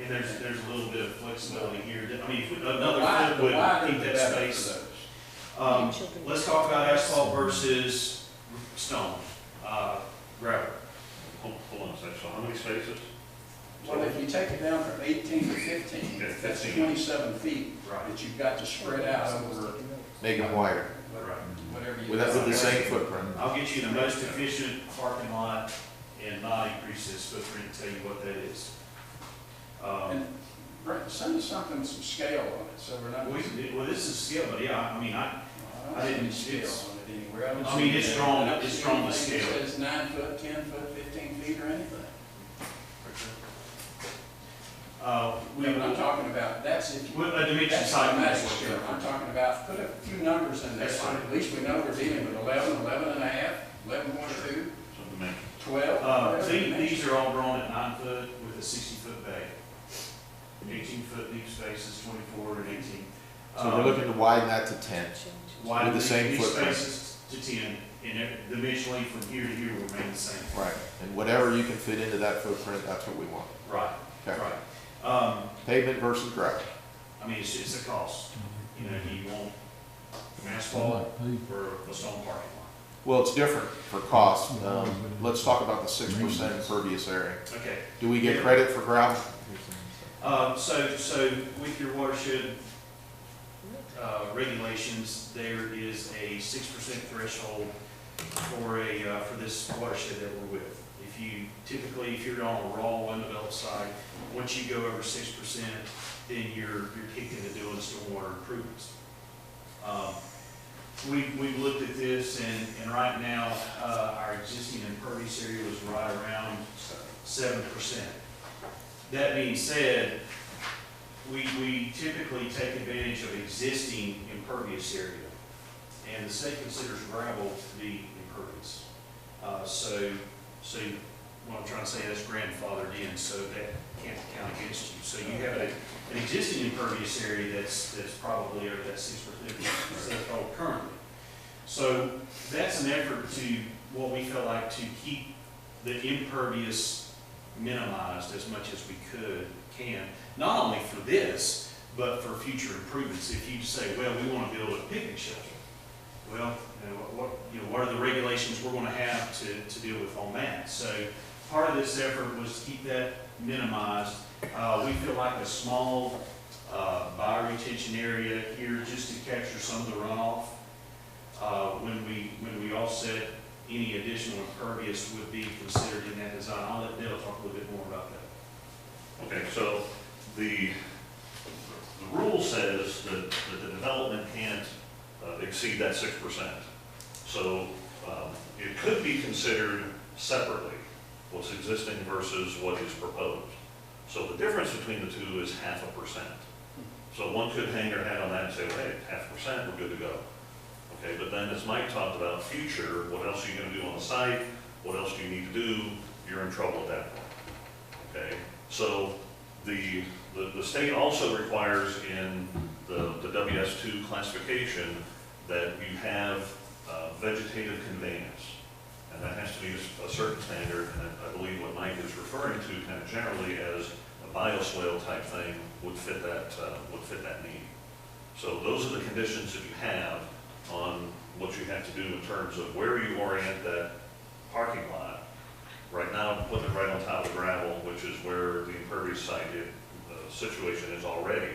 And there's a little bit of flexibility here. I mean, if The another wider- foot would the wider keep the that better for space. those. Let's talk about asphalt versus stone, gravel. Hold on a second, so how many spaces? Well, if you take it down from 18 to 15, Okay, that's 15. 27 feet Right. that you've got to spread out over Make them wider whatever you. with the same footprint. I'll get you the most efficient parking lot and not increase this footprint and tell you what that is. And Brent, send us something with some scale on it, so we're not. Well, this is scale, but yeah, I mean, I I don't see didn't- any scale it's- on it anywhere. haven't I mean, seen it's that. drawn- I haven't it's seen drawn to anything that scale. says 9 foot, 10 foot, 15 feet or anything. I'm not talking about, that's if you. With a dimension That's side. automatic scale. I'm talking about, put a few numbers in there, That's so fine. at least we know we're dealing with 11, 11 and a half, 11.2, Some dimension. 12. whatever These are all drawn at 9 foot with a 60-foot bay. 18-foot deep spaces, 24 and 18. So we're looking to widen that to 10. Widen with the same these footprint. spaces to 10, and dimensionally from here to here will remain the same. Right. And whatever you can fit into that footprint, that's what we want. Right, Okay. right. Pavement versus gravel. I mean, it's a cost. You know, do you want asphalt or a stone parking lot? Well, it's different for cost. Let's talk about the 6% impervious area. Okay. Do we get credit for gravel? So with your watershed regulations, there is a 6% threshold for this watershed that we're with. If you're on a raw undeveloped site, once you go over 6%, then you're kicked into doing stormwater improvements. We've looked at this, and right now, our existing impervious area was right around 7%. That being said, we typically take advantage of existing impervious area, and the state considers gravel to be impervious. So what I'm trying to say, that's grandfathered in, so that can't count against you. So you have an existing impervious area that's probably over that 6% currently. So that's an effort to, what we felt like, to keep the impervious minimized as much as we can, not only for this, but for future improvements. If you say, well, we want to build a picnic shelter, well, what are the regulations we're going to have to deal with on that? So part of this effort was to keep that minimized. We feel like a small bioretention area here just to capture some of the runoff. When we offset any additional impervious would be considered in that design. I'll let Dale talk a little bit more about that. Okay, so the rule says that the development can't exceed that 6%. So it could be considered separately, what's existing versus what is proposed. So the difference between the two is 0.5%. So one could hang their hat on that and say, well, hey, 0.5%, we're good to go. Okay, but then as Mike talked about future, what else are you going to do on the site? What else do you need to do? You're in trouble at that point. Okay, so the state also requires in the WS2 classification that you have vegetative conveyance, and that has to be a certain standard. And I believe what Mike is referring to, kind of generally as a bioswale type thing, would fit that need. So those are the conditions that you have on what you have to do in terms of where you orient that parking lot. Right now, I'm putting it right on top of the gravel, which is where the impervious site situation is already.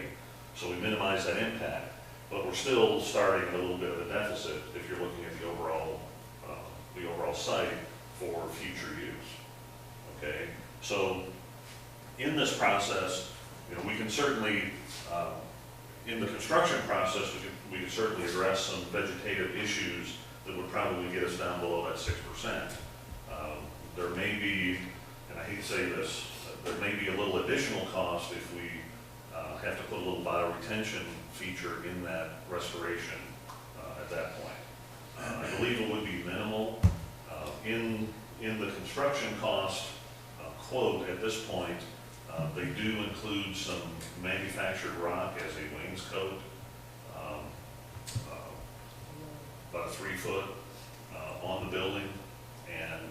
So we minimize that impact, but we're still starting a little bit of a deficit if you're looking at the overall site for future use. Okay, so in this process, we can certainly, in the construction process, we can certainly address some vegetative issues that would probably get us down below that 6%. There may be, and I hate to say this, there may be a little additional cost if we have to put a little bioretention feature in that restoration at that point. I believe it would be minimal. In the construction cost quote at this point, they do include some manufactured rock as a wainscot, about 3 foot on the building, and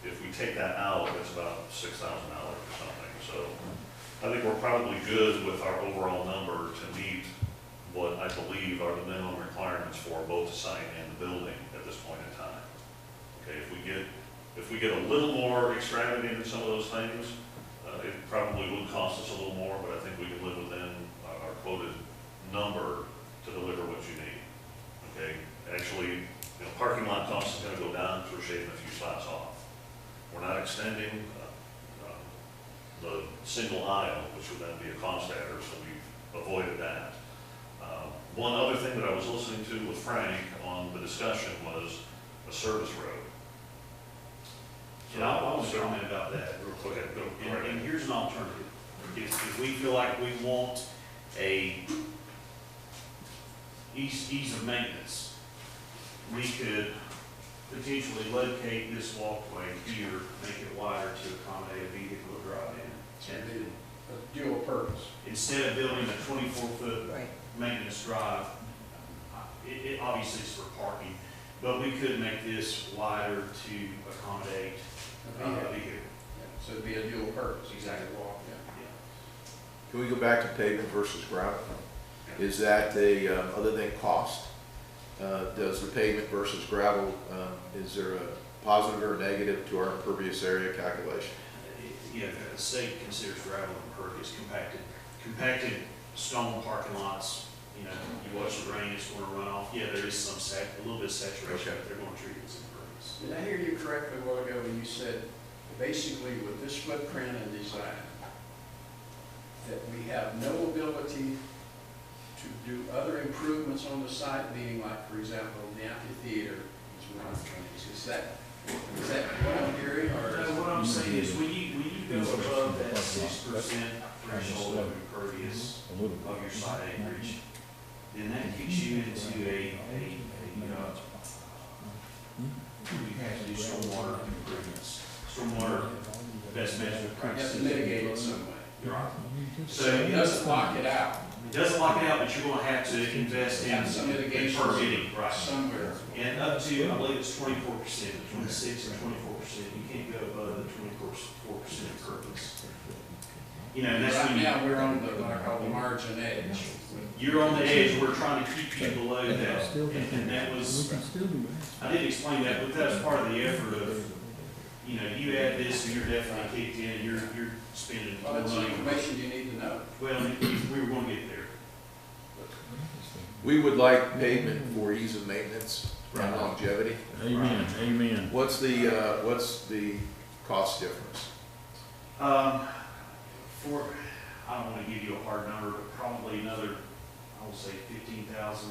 if we take that out, it's about $6,000 or something. So I think we're probably good with our overall number to meet what I believe are the minimum requirements for both the site and the building at this point in time. Okay, if we get a little more extravagant in some of those things, it probably would cost us a little more, but I think we can live within our quoted number to deliver what you need. Okay, actually, parking lot cost is going to go down because we're shaving a few spots off. We're not extending the single aisle, which would then be a cost adder, so we've avoided that. One other thing that I was listening to with Frank on the discussion was a service road. And I want to comment about that real quick. And here's an alternative. If we feel like we want a ease of maintenance, we could potentially locate this walkway here, make it wider to accommodate a vehicle to drive in. And a dual purpose. Instead of building a 24-foot Right. maintenance drive, it obviously is for parking, but we could make this wider to accommodate a vehicle. Yeah, so it'd be a dual purpose. Exactly. Walk, yeah. Can we go back to pavement versus gravel? Is that other than cost, does the pavement versus gravel, is there a positive or negative to our impervious area calculation? Yeah, the state considers gravel impervious, compacted stone parking lots. You watch the rain, it's going to run off. Yeah, there is a little bit of saturation, but they're going to treat it as impervious. Did I hear you correctly a while ago when you said, basically with this footprint and design, that we have no ability to do other improvements on the site, meaning like, for example, the amphitheater is one of the things. Is that what I'm hearing, or? No, what I'm saying is when you go above that 6% threshold of impervious of your site acreage, then that kicks you into you have to do stormwater improvements. Stormwater So It doesn't lock it out it doesn't lock it out, but you're gonna have to invest in Some mitigation. permitting, right? somewhere. And up to, I believe it's 24%, 26 and 24%. You can't go above the 24% impervious. You know, and that's Right when now, we're on the, what I call the margin edge. you're on the edge, we're trying to keep you below that. And that was, I didn't explain that, but that's part of the effort of, you know, you add this and you're definitely kicked in, you're spending Well, more that's the money. information you need to know. Well, we were gonna get there. We would like pavement for ease of maintenance and longevity. Amen, amen. What's the cost difference? I don't wanna give you a hard number, but probably another, I would say 15,000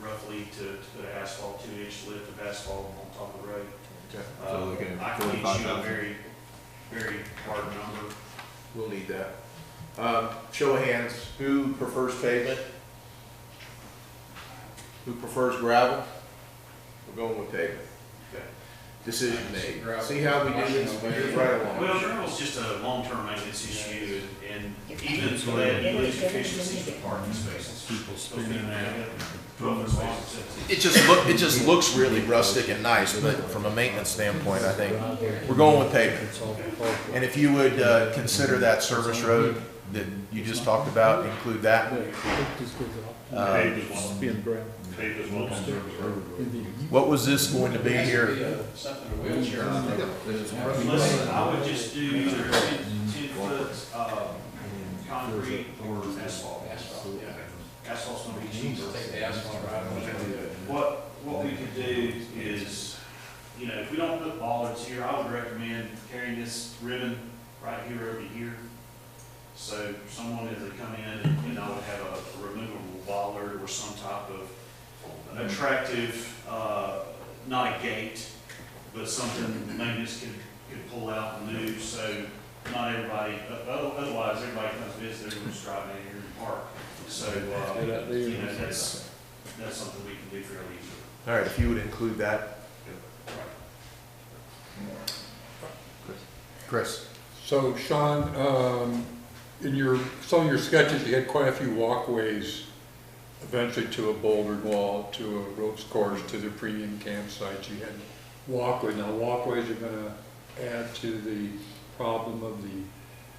roughly to put an asphalt 2-inch lift of asphalt on top of the road. Okay. So looking at I can get you a 45,000. very, very hard number. We'll need that. Show of hands, who prefers pavement? Who prefers gravel? We're going with pavement. Okay. Decision made. See how we do this? We do it right along. Well, gravel's just a long-term maintenance issue, and even for that, you lose efficiency for parking spaces. People spinning out. 12 spaces. It just looks really rustic and nice, but from a maintenance standpoint, I think we're going with pavement. And if you would consider that service road that you just talked about, include that. Paved as well. Paved as well. What was this going to be here? Something a wheelchair. Listen, I would just do either 10-foot concrete or asphalt. Asphalt, yeah. Asphalt's gonna be cheaper. Take the asphalt right away. What we could do is, you know, if we don't put bollards here, I would recommend carrying this ribbon right here over here. So someone as they come in and, you know, would have a removable bollard or some type of attractive, not a gate, but something maintenance could pull out and move, so not everybody, otherwise everybody comes visit, they're just driving in here and park. So, you know, that's something we can do fairly easily. All right, if you would include that. Chris? So Sean, in some of your sketches, you had quite a few walkways eventually to a bouldered wall, to a ropes course, to the premium campsites. You had walkways. Now walkways are gonna add to the problem of the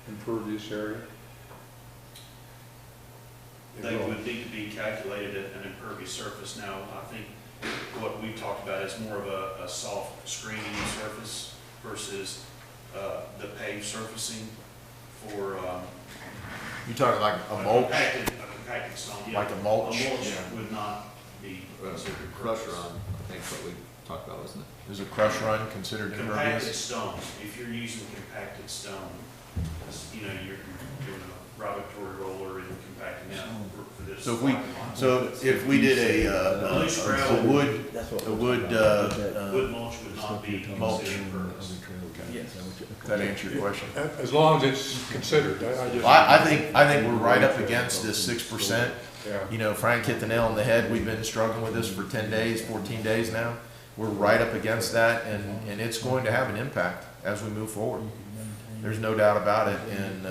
impervious area. They would need to be calculated at an impervious surface. Now, I think what we talked about is more of a soft screening surface versus the paved surfacing for You talking like a mulch? a compacted stone. Yeah. Like a mulch? A mulch Yeah. would not be considered Crush impervious. run, I think what we talked about, wasn't it? Is a crush run considered Compacted impervious? stone, if you're using compacted stone, you know, you're doing a gravitory roller and compacting it for this. So if we did a wood, Wood mulch would not be mulch. considered impervious. That answer your question? As long as it's considered. I think we're right up against this 6%. Yeah. You know, Frank hit the nail on the head. We've been struggling with this for 10 days, 14 days now. We're right up against that, and it's going to have an impact as we move forward. There's no doubt about it, and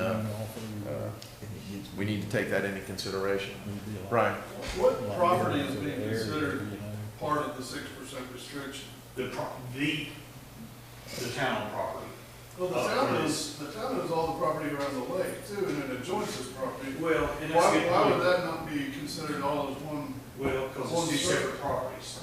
we need to take that into consideration. Brian? What property is being considered part of the 6% restriction? The town property. Well, the town owns all the property around the lake too, and it adjoins this property. Well, and that's a good Why would point. that not be considered all as one? Well, because it's two separate properties.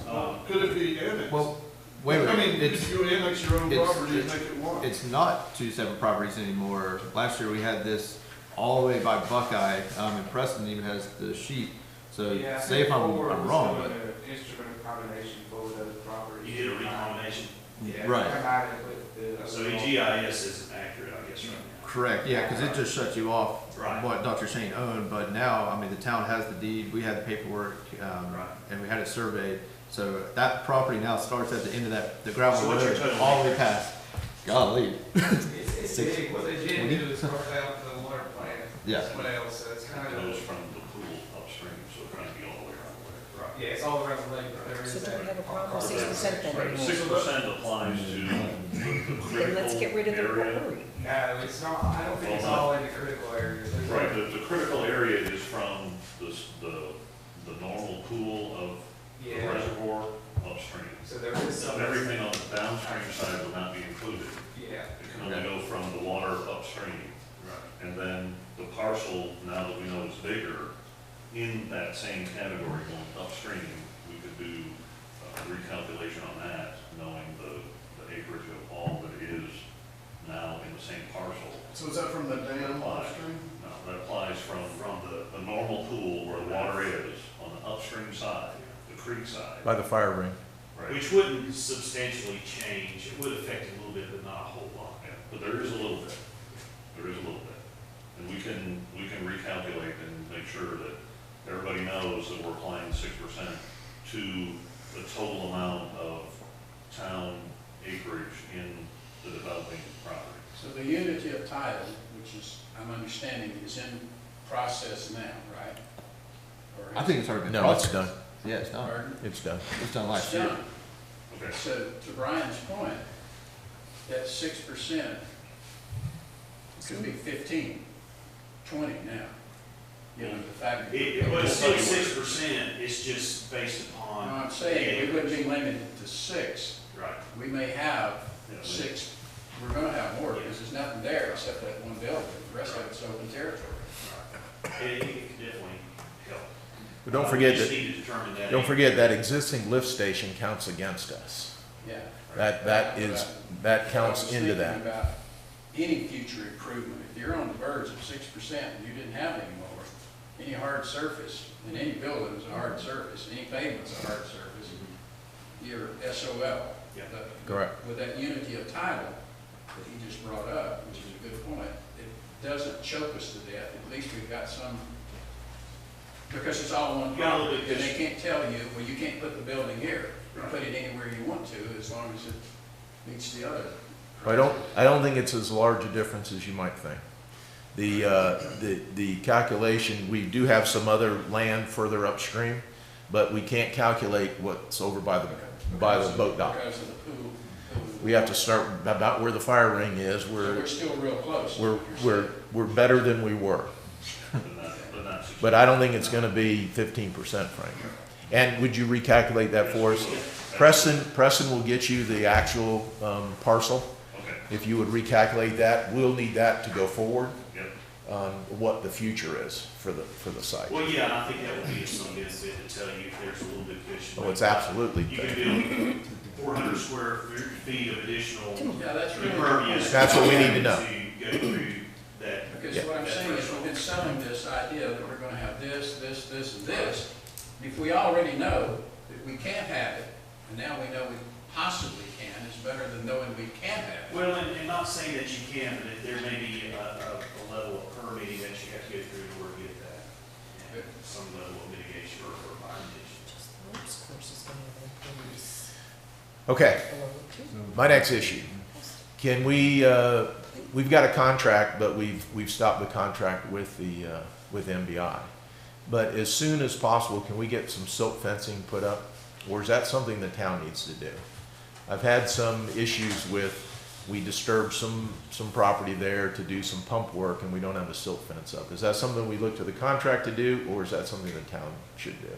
Could it be annexed? Well, wait, I mean, it's, if you annex your own it's- property and make it one. it's not two separate properties anymore. Last year we had this all the way by Buckeye, and Preston even has the sheep. So say if I'm wrong, but. Instrument of combination for those properties. You did a recombination. Yeah, Right. combined it with the. So GIS isn't accurate, I guess, right now. Correct, yeah, because it just shuts you off Right. what Dr. Shane owned, but now, I mean, the town has the deed, we had the paperwork, Right. and we had it surveyed. So that property now starts at the end of the gravel So what's your road, total all the way acreage? past. Golly. It's big, what they did do is carve out the water plant. Yeah. What else, so it's kind It of, goes from the pool upstream, so it kind of be all the way around the lake. Right. yeah, it's all around the lake, but there is So do we that. have a problem with 6% then? Right, 6% applies to the Then let's get rid of the critical area. quarry. No, it's not, I don't think it's all in the critical area. There's Right, the critical area is from the normal pool of the Yeah, reservoir upstream. so there is So some. everything on the downstream side will not be included. Yeah, It can only go from the water upstream. And then the parcel, now that we know it's bigger, in that same category going upstream, we could do a recalculation on that, knowing the acreage of all that is now in the same parcel. So is that from the dam upstream? No, that applies from the normal pool where the water is, on the upstream side, the creek side. By the fire ring. Right. Which wouldn't substantially change, it would affect it a little bit, but not a whole lot. Yeah, but there is a little bit. There is a little bit. And we can recalculate and make sure that everybody knows that we're applying 6% to the total amount of town acreage in the developing property. So the unity of title, which is, I'm understanding, is in process now, right? Or I think it's already been. No, it's processed. done. Yeah, it's done. Pardon? It's done. It's done It's last year. done. Okay. So to Brian's point, that 6% could be 15, 20 now, given the fact that. But it's still 6%, it's just based No, upon. I'm saying we wouldn't be limited to 6. Right. We may have Yeah, 6, we're gonna have more, because there's nothing there except that one building. The rest of it's open territory. It could definitely help. But don't forget We just that, need to determine that. don't forget that existing lift station counts against us. Yeah. That counts into I was that. thinking about any future improvement. If you're on the verge of 6% and you didn't have any more, any hard surface, in any building is a hard surface, any pavement's a hard surface, you're SOL. Yeah. But Correct. with that unity of title that he just brought up, which is a good point, it doesn't choke us to death. At least we've got some, because it's all one Yeah, property, and because- they can't tell you, well, you can't put the building here. You can put it anywhere you want to, as long as it meets the other. I don't think it's as large a difference as you might think. The calculation, we do have some other land further upstream, but we can't calculate what's over by the boat dock. Because of the pool. We have to start about where the fire ring is. So we're still real close. is what you're saying. We're better than we were. But not 6%. But I don't think it's gonna be 15%, Frank. And would you recalculate that for us? Preston will get you the actual, parcel. Okay. If you would recalculate that, we'll need that to go forward Yep. on what the future is for the site. Well, yeah, and I think that would be of some benefit to tell you if there's a little bit of cushion. Oh, it's absolutely. You can build 400 square feet of additional Yeah, that's really. impervious. That's what we need to know. To go through that. Because Yeah. what I'm saying is, we've been selling this idea that we're gonna have this, and this. If we already know that we can't have it, and now we know we possibly can, it's better than knowing we can't have it. Well, and not saying that you can, but there may be a level of permitting that you have to go through to work get that. And some level of mitigation or mitigation. Okay, my next issue. Can we, we've got a contract, but we've stopped the contract with with MBI. But as soon as possible, can we get some silt fencing put up? Or is that something the town needs to do? I've had some issues with, we disturbed some property there to do some pump work and we don't have a silt fence up. Is that something we look to the contract to do, or is that something the town should do?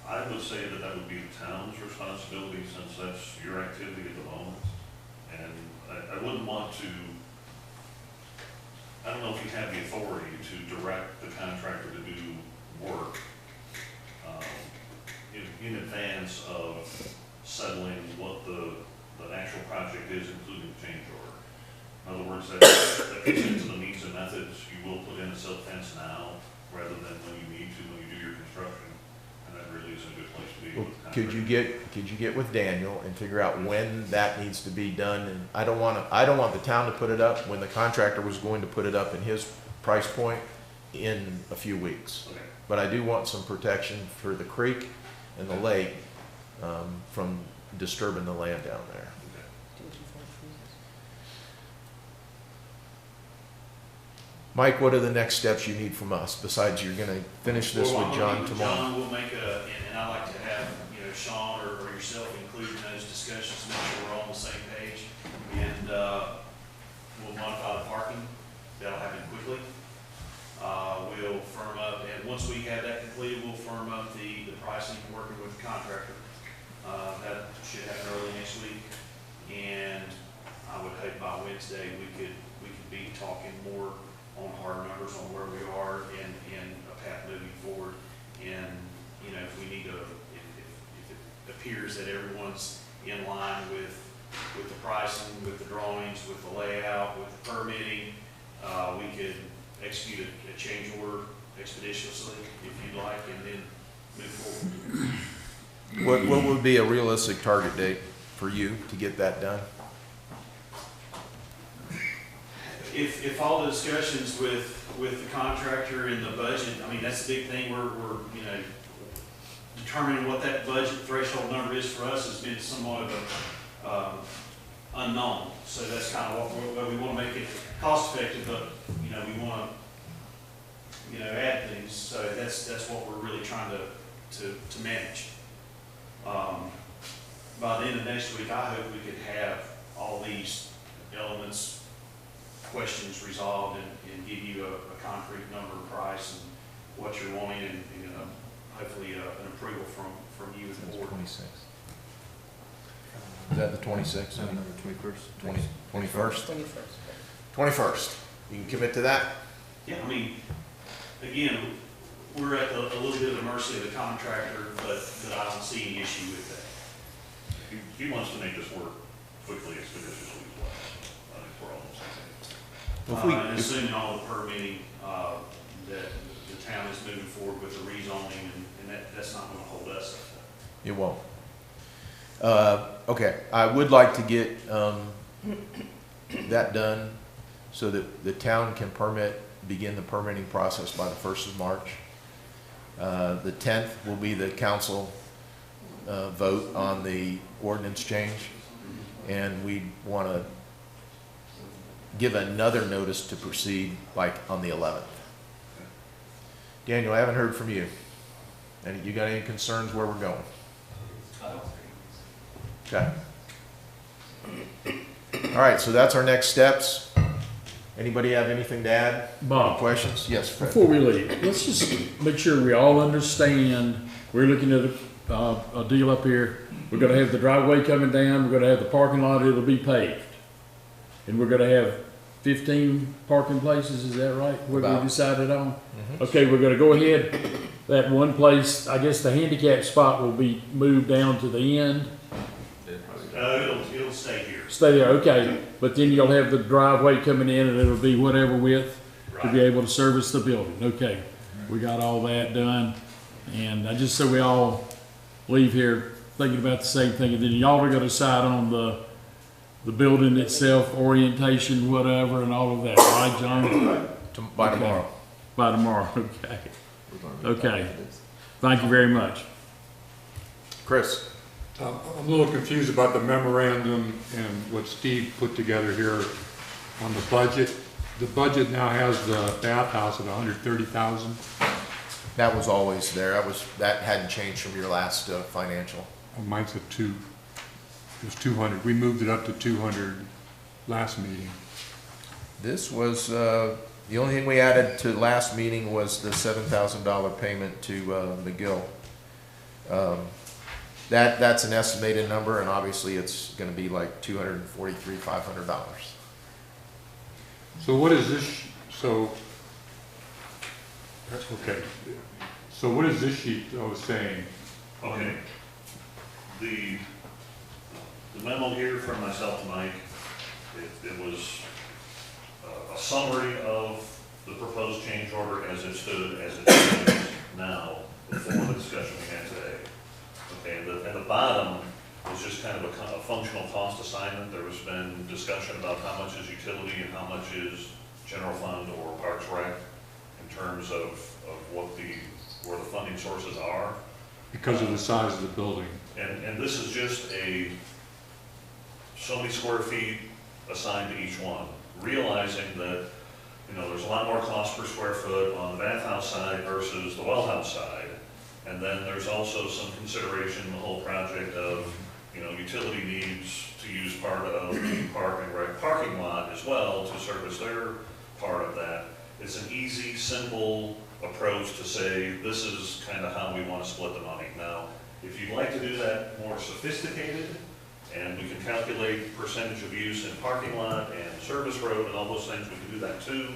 I would say that that would be the town's responsibility, since that's your activity at the moment. And I wouldn't want to, I don't know if you have the authority to direct the contractor to do work in advance of settling what the actual project is, including the change order. In other words, that gets into the means and methods. You will put in a silt fence now, rather than when you need to, when you do your construction. And that really isn't a good place to be. Well, with could you get with Daniel and figure out when that needs to be done? And I don't want the town to put it up when the contractor was going to put it up in his price point in a few weeks. Okay. But I do want some protection for the creek and the lake, from disturbing the land down there. Okay. Mike, what are the next steps you need from us, besides you're gonna finish this with John tomorrow? John will make and I like to have, Sean or yourself include in those discussions, make sure we're all on the same page. And, we'll modify the parking. That'll happen quickly. We'll firm up, and once we have that completed, we'll firm up the pricing, working with the contractor. That should happen early next week, and I would hope by Wednesday, we could be talking more on hard numbers on where we are and a path moving forward. And, you know, if we need to, if it appears that everyone's in line with the pricing, with the drawings, with the layout, with the permitting, we could execute a change order expeditiously, if you'd like, and then move forward. What would be a realistic target date for you to get that done? If all the discussions with the contractor and the budget, I mean, that's the big thing, we're you know, determining what that budget threshold number is for us has been somewhat of a unknown. So that's kind of what we want to make it cost effective, but, you know, we want to, you know, add things. So that's what we're really trying to manage. By the end of next week, I hope we could have all these elements, questions resolved and give you a concrete number, price, and what you're wanting, and hopefully an approval from you as the board. 26th. Is that the 26th? No, the 21st. 21st? 21st. You can commit to that? Yeah, I mean, again, we're at a little bit of the mercy of the contractor, but I don't see any issue with that. He wants to make this work quickly, expeditiously as well. I think we're all on the same page. And assuming all the permitting, that the town is moving forward with the rezoning, and that's not gonna hold us up. It won't. Okay, I would like to get that done so that the town can begin the permitting process by the 1st of March. The 10th will be the council vote on the ordinance change, and we want to give another notice to proceed like on the 11th. Daniel, I haven't heard from you. And you got any concerns where we're going? Okay. All right, so that's our next steps. Anybody have anything to add? Bob, Questions? Yes, Fred. before we leave, let's just make sure we all understand, we're looking at a deal up here. We're gonna have the driveway coming down, we're gonna have the parking lot, it'll be paved. And we're gonna have 15 parking places, is that right? What we About. decided on? Mhm. Okay, we're gonna go ahead, that one place, I guess the handicap spot will be moved down to the end. It'll stay here. Stay there, okay, but then you'll have the driveway coming in and it'll be whatever width to be able to service the building, okay. We got all that done, and I just so we all leave here thinking about the same thing, and then y'all are gonna decide on the building itself, orientation, whatever, and all of that, right, John? By tomorrow. By tomorrow, okay. Okay, thank you very much. Chris? I'm a little confused about the memorandum and what Steve put together here on the budget. The budget now has the bathhouse at 130,000. That was always there. That hadn't changed from your last financial. Mine's at 2. It was 200. We moved it up to 200 last meeting. This was, the only thing we added to last meeting was the $7,000 payment to McGill. That's an estimated number, and obviously it's gonna be like $243,500. So what is this, okay. So what is this sheet I was saying? Okay. The memo here from myself and Mike, it was a summary of the proposed change order as it stood, as it stands now, before the discussion we had today. Okay, and the bottom is just kind of a functional cost assignment. There has been discussion about how much is utility and how much is general fund or Parks Rec in terms of where the funding sources are. Because of the size of the building. And this is just so many square feet assigned to each one, realizing that, you know, there's a lot more cost per square foot on the bathhouse side versus the well house side. And then there's also some consideration, the whole project of, you know, utility needs to use part of the park and rec parking lot as well to service their part of that. It's an easy, simple approach to say, this is kind of how we want to split the money. Now, if you'd like to do that more sophisticated, and we can calculate percentage of use in parking lot and service road and all those things, we can do that too.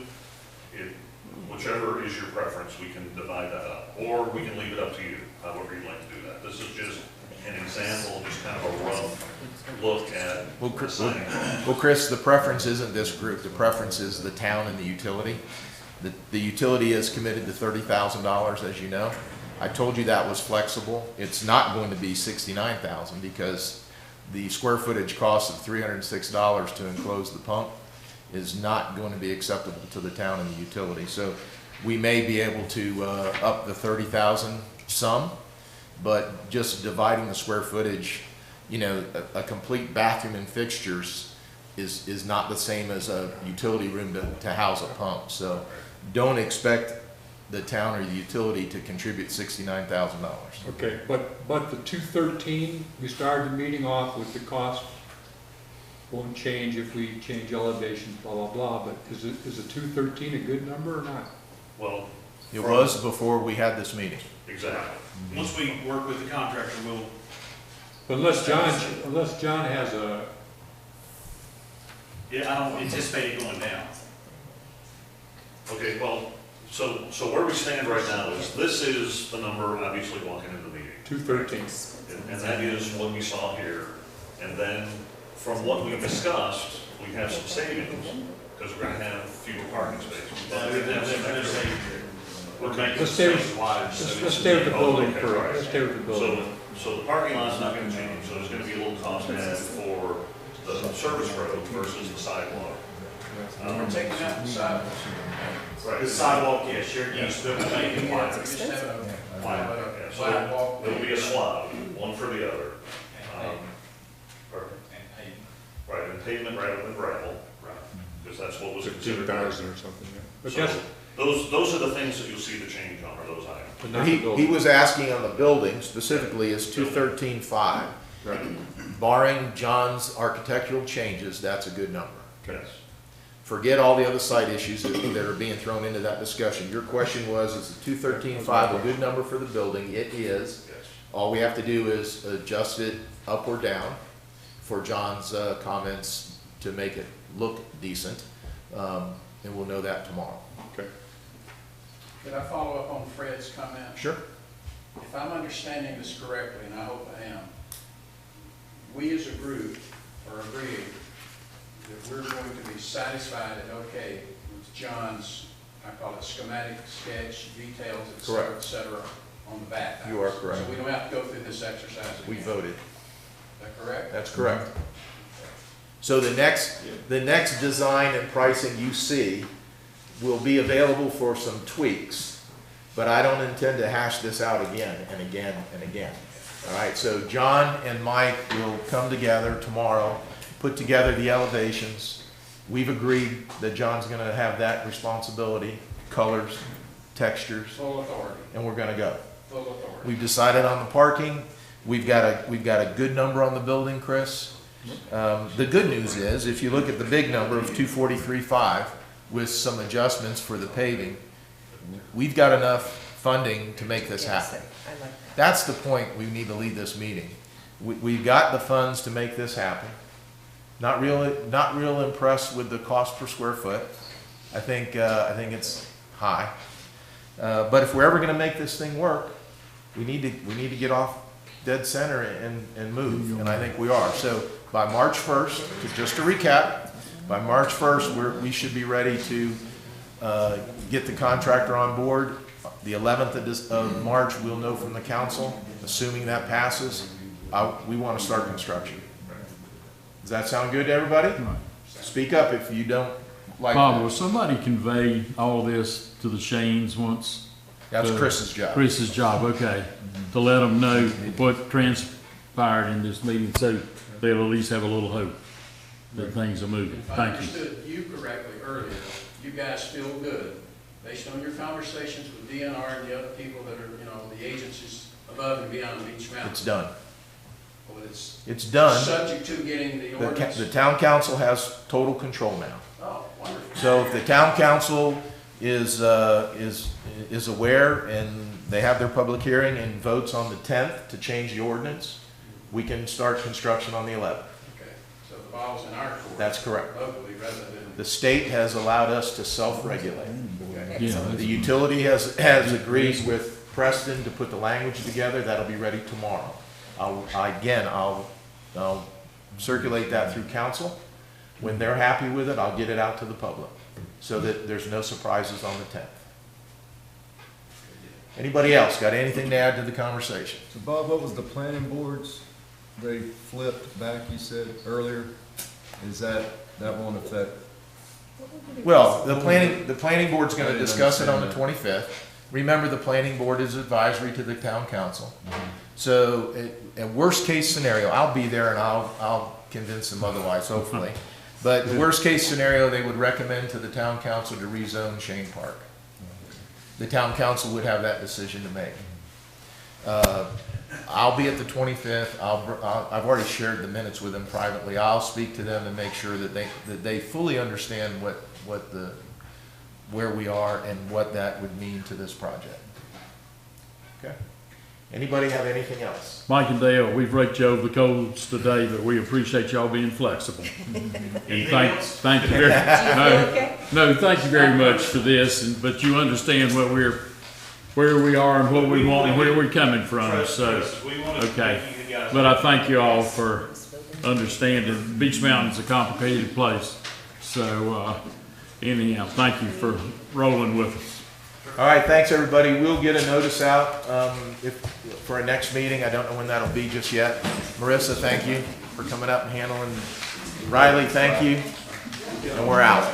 Whichever is your preference, we can divide that up. Or we can leave it up to you, however you'd like to do that. This is just an example, just kind of a rough look at the signing. Well, Chris, the preference isn't this group. The preference is the town and the utility. The utility is committed to $30,000, as you know. I told you that was flexible. It's not going to be $69,000 because the square footage cost of $306 to enclose the pump is not going to be acceptable to the town and the utility. So we may be able to up the 30,000 some, but just dividing the square footage, you know, a complete bathroom and fixtures is not the same as a utility room to house a pump. So don't expect the town or the utility to contribute $69,000. Okay, but the 213, we started the meeting off with the cost won't change if we change elevation, blah, blah, blah, but is the 213 a good number or not? Well, It was before we had this meeting. exactly. Once we work with the contractor, we'll, Unless John has a, yeah, I don't anticipate it going down. Okay, well, so where we stand right now is, this is the number obviously walking into the meeting. 213. And that is what we saw here. And then from what we discussed, we have some savings because we're going to have fewer parking spaces. We're making Let's stay with- space wide. let's stay with the building Okay, first. right. Let's stay with the building. So the parking lot's not going to change. So there's going to be a little cost added for the service road versus the sidewalk. We're taking out the sidewalk. Right. The sidewalk, yeah, shared use, but we're making We wider. just have a Yeah, so sidewalk. there'll be a slab, one for the other. Perfect. And pavement. Right, and pavement rather than gravel, because that's what was considered. 15,000 or something, yeah. But So that's, those are the things that you'll see the change on, are those items. but not the He building. was asking on the building specifically is 213.5. Right. Barring John's architectural changes, that's a good number. Yes. Forget all the other side issues that are being thrown into that discussion. Your question was, is the 213.5 a good number for the building? It is. Yes. All we have to do is adjust it up or down for John's comments to make it look decent. And we'll know that tomorrow. Okay. Could I follow up on Fred's comment? Sure. If I'm understanding this correctly, and I hope I am, we as a group are agreeing that we're going to be satisfied and okay with John's, I call it schematic sketch, details, et cetera, on the back. You are correct. So we don't have to go through this exercise again. We voted. Is that correct? That's correct. So the next design and pricing you see will be available for some tweaks, but I don't intend to hash this out again and again and again. All right, so John and Mike will come together tomorrow, put together the elevations. We've agreed that John's gonna have that responsibility, colors, textures, Full authority, and we're gonna go. full authority. We've decided on the parking. We've got a good number on the building, Chris. The good news is, if you look at the big number of 243.5 with some adjustments for the paving, we've got enough funding to make this happen. I like that. That's the point we need to lead this meeting. We've got the funds to make this happen. Not real impressed with the cost per square foot. I think it's high. But if we're ever gonna make this thing work, we need to get off dead center and move, and I think we are. So by March 1st, just to recap, by March 1st, we should be ready to get the contractor on board. The 11th of March, we'll know from the council, assuming that passes, we want to start construction. Does that sound good to everybody? Speak up if you don't like Bob, will that. somebody convey all this to the Shanes once? That's Chris's job. Chris's job, okay, to let them know what transpired in this meeting, so they'll at least have a little hope that things are moving. If I Thank you. understood you correctly earlier, you guys feel good based on your conversations with DNR and the other people that are, you know, the agencies above and beyond Beach Mountain. It's done. Well, it's It's done. subject to getting the ordinance. The town council has total control now. Oh, wonderful. So if the town council is aware and they have their public hearing and votes on the 10th to change the ordinance, we can start construction on the 11th. Okay, so the ball's in our court. That's correct. Locally, rather than. The state has allowed us to self-regulate. Yeah, The utility has agreed with Preston to put the language together. That'll be ready tomorrow. I'll circulate that through council. When they're happy with it, I'll get it out to the public so that there's no surprises on the 10th. Anybody else got anything to add to the conversation? So Bob, what was the planning boards? They flipped back, you said earlier. Is that won't affect? Well, the planning board's gonna discuss it on the 25th. Remember, the planning board is advisory to the town council. So, a worst case scenario, I'll be there and I'll convince them otherwise, hopefully. But the worst case scenario, they would recommend to the town council to rezone Shane Park. The town council would have that decision to make. I'll be at the 25th. I've already shared the minutes with them privately. I'll speak to them and make sure that they fully understand where we are and what that would mean to this project. Okay. Anybody have anything else? Mike and Dale, we've raked you over the coals today, but we appreciate y'all being flexible. And thank you very thank you very much for this. But you understand where we are and what we want and where we're coming from. So, okay. But I thank you all for understanding. Beach Mountain's a complicated place. So, anyhow, thank you for rolling with us. All right, thanks, everybody. We'll get a notice out for our next meeting. I don't know when that'll be just yet. Marissa, thank you for coming up and handling. Riley, thank you. And we're out.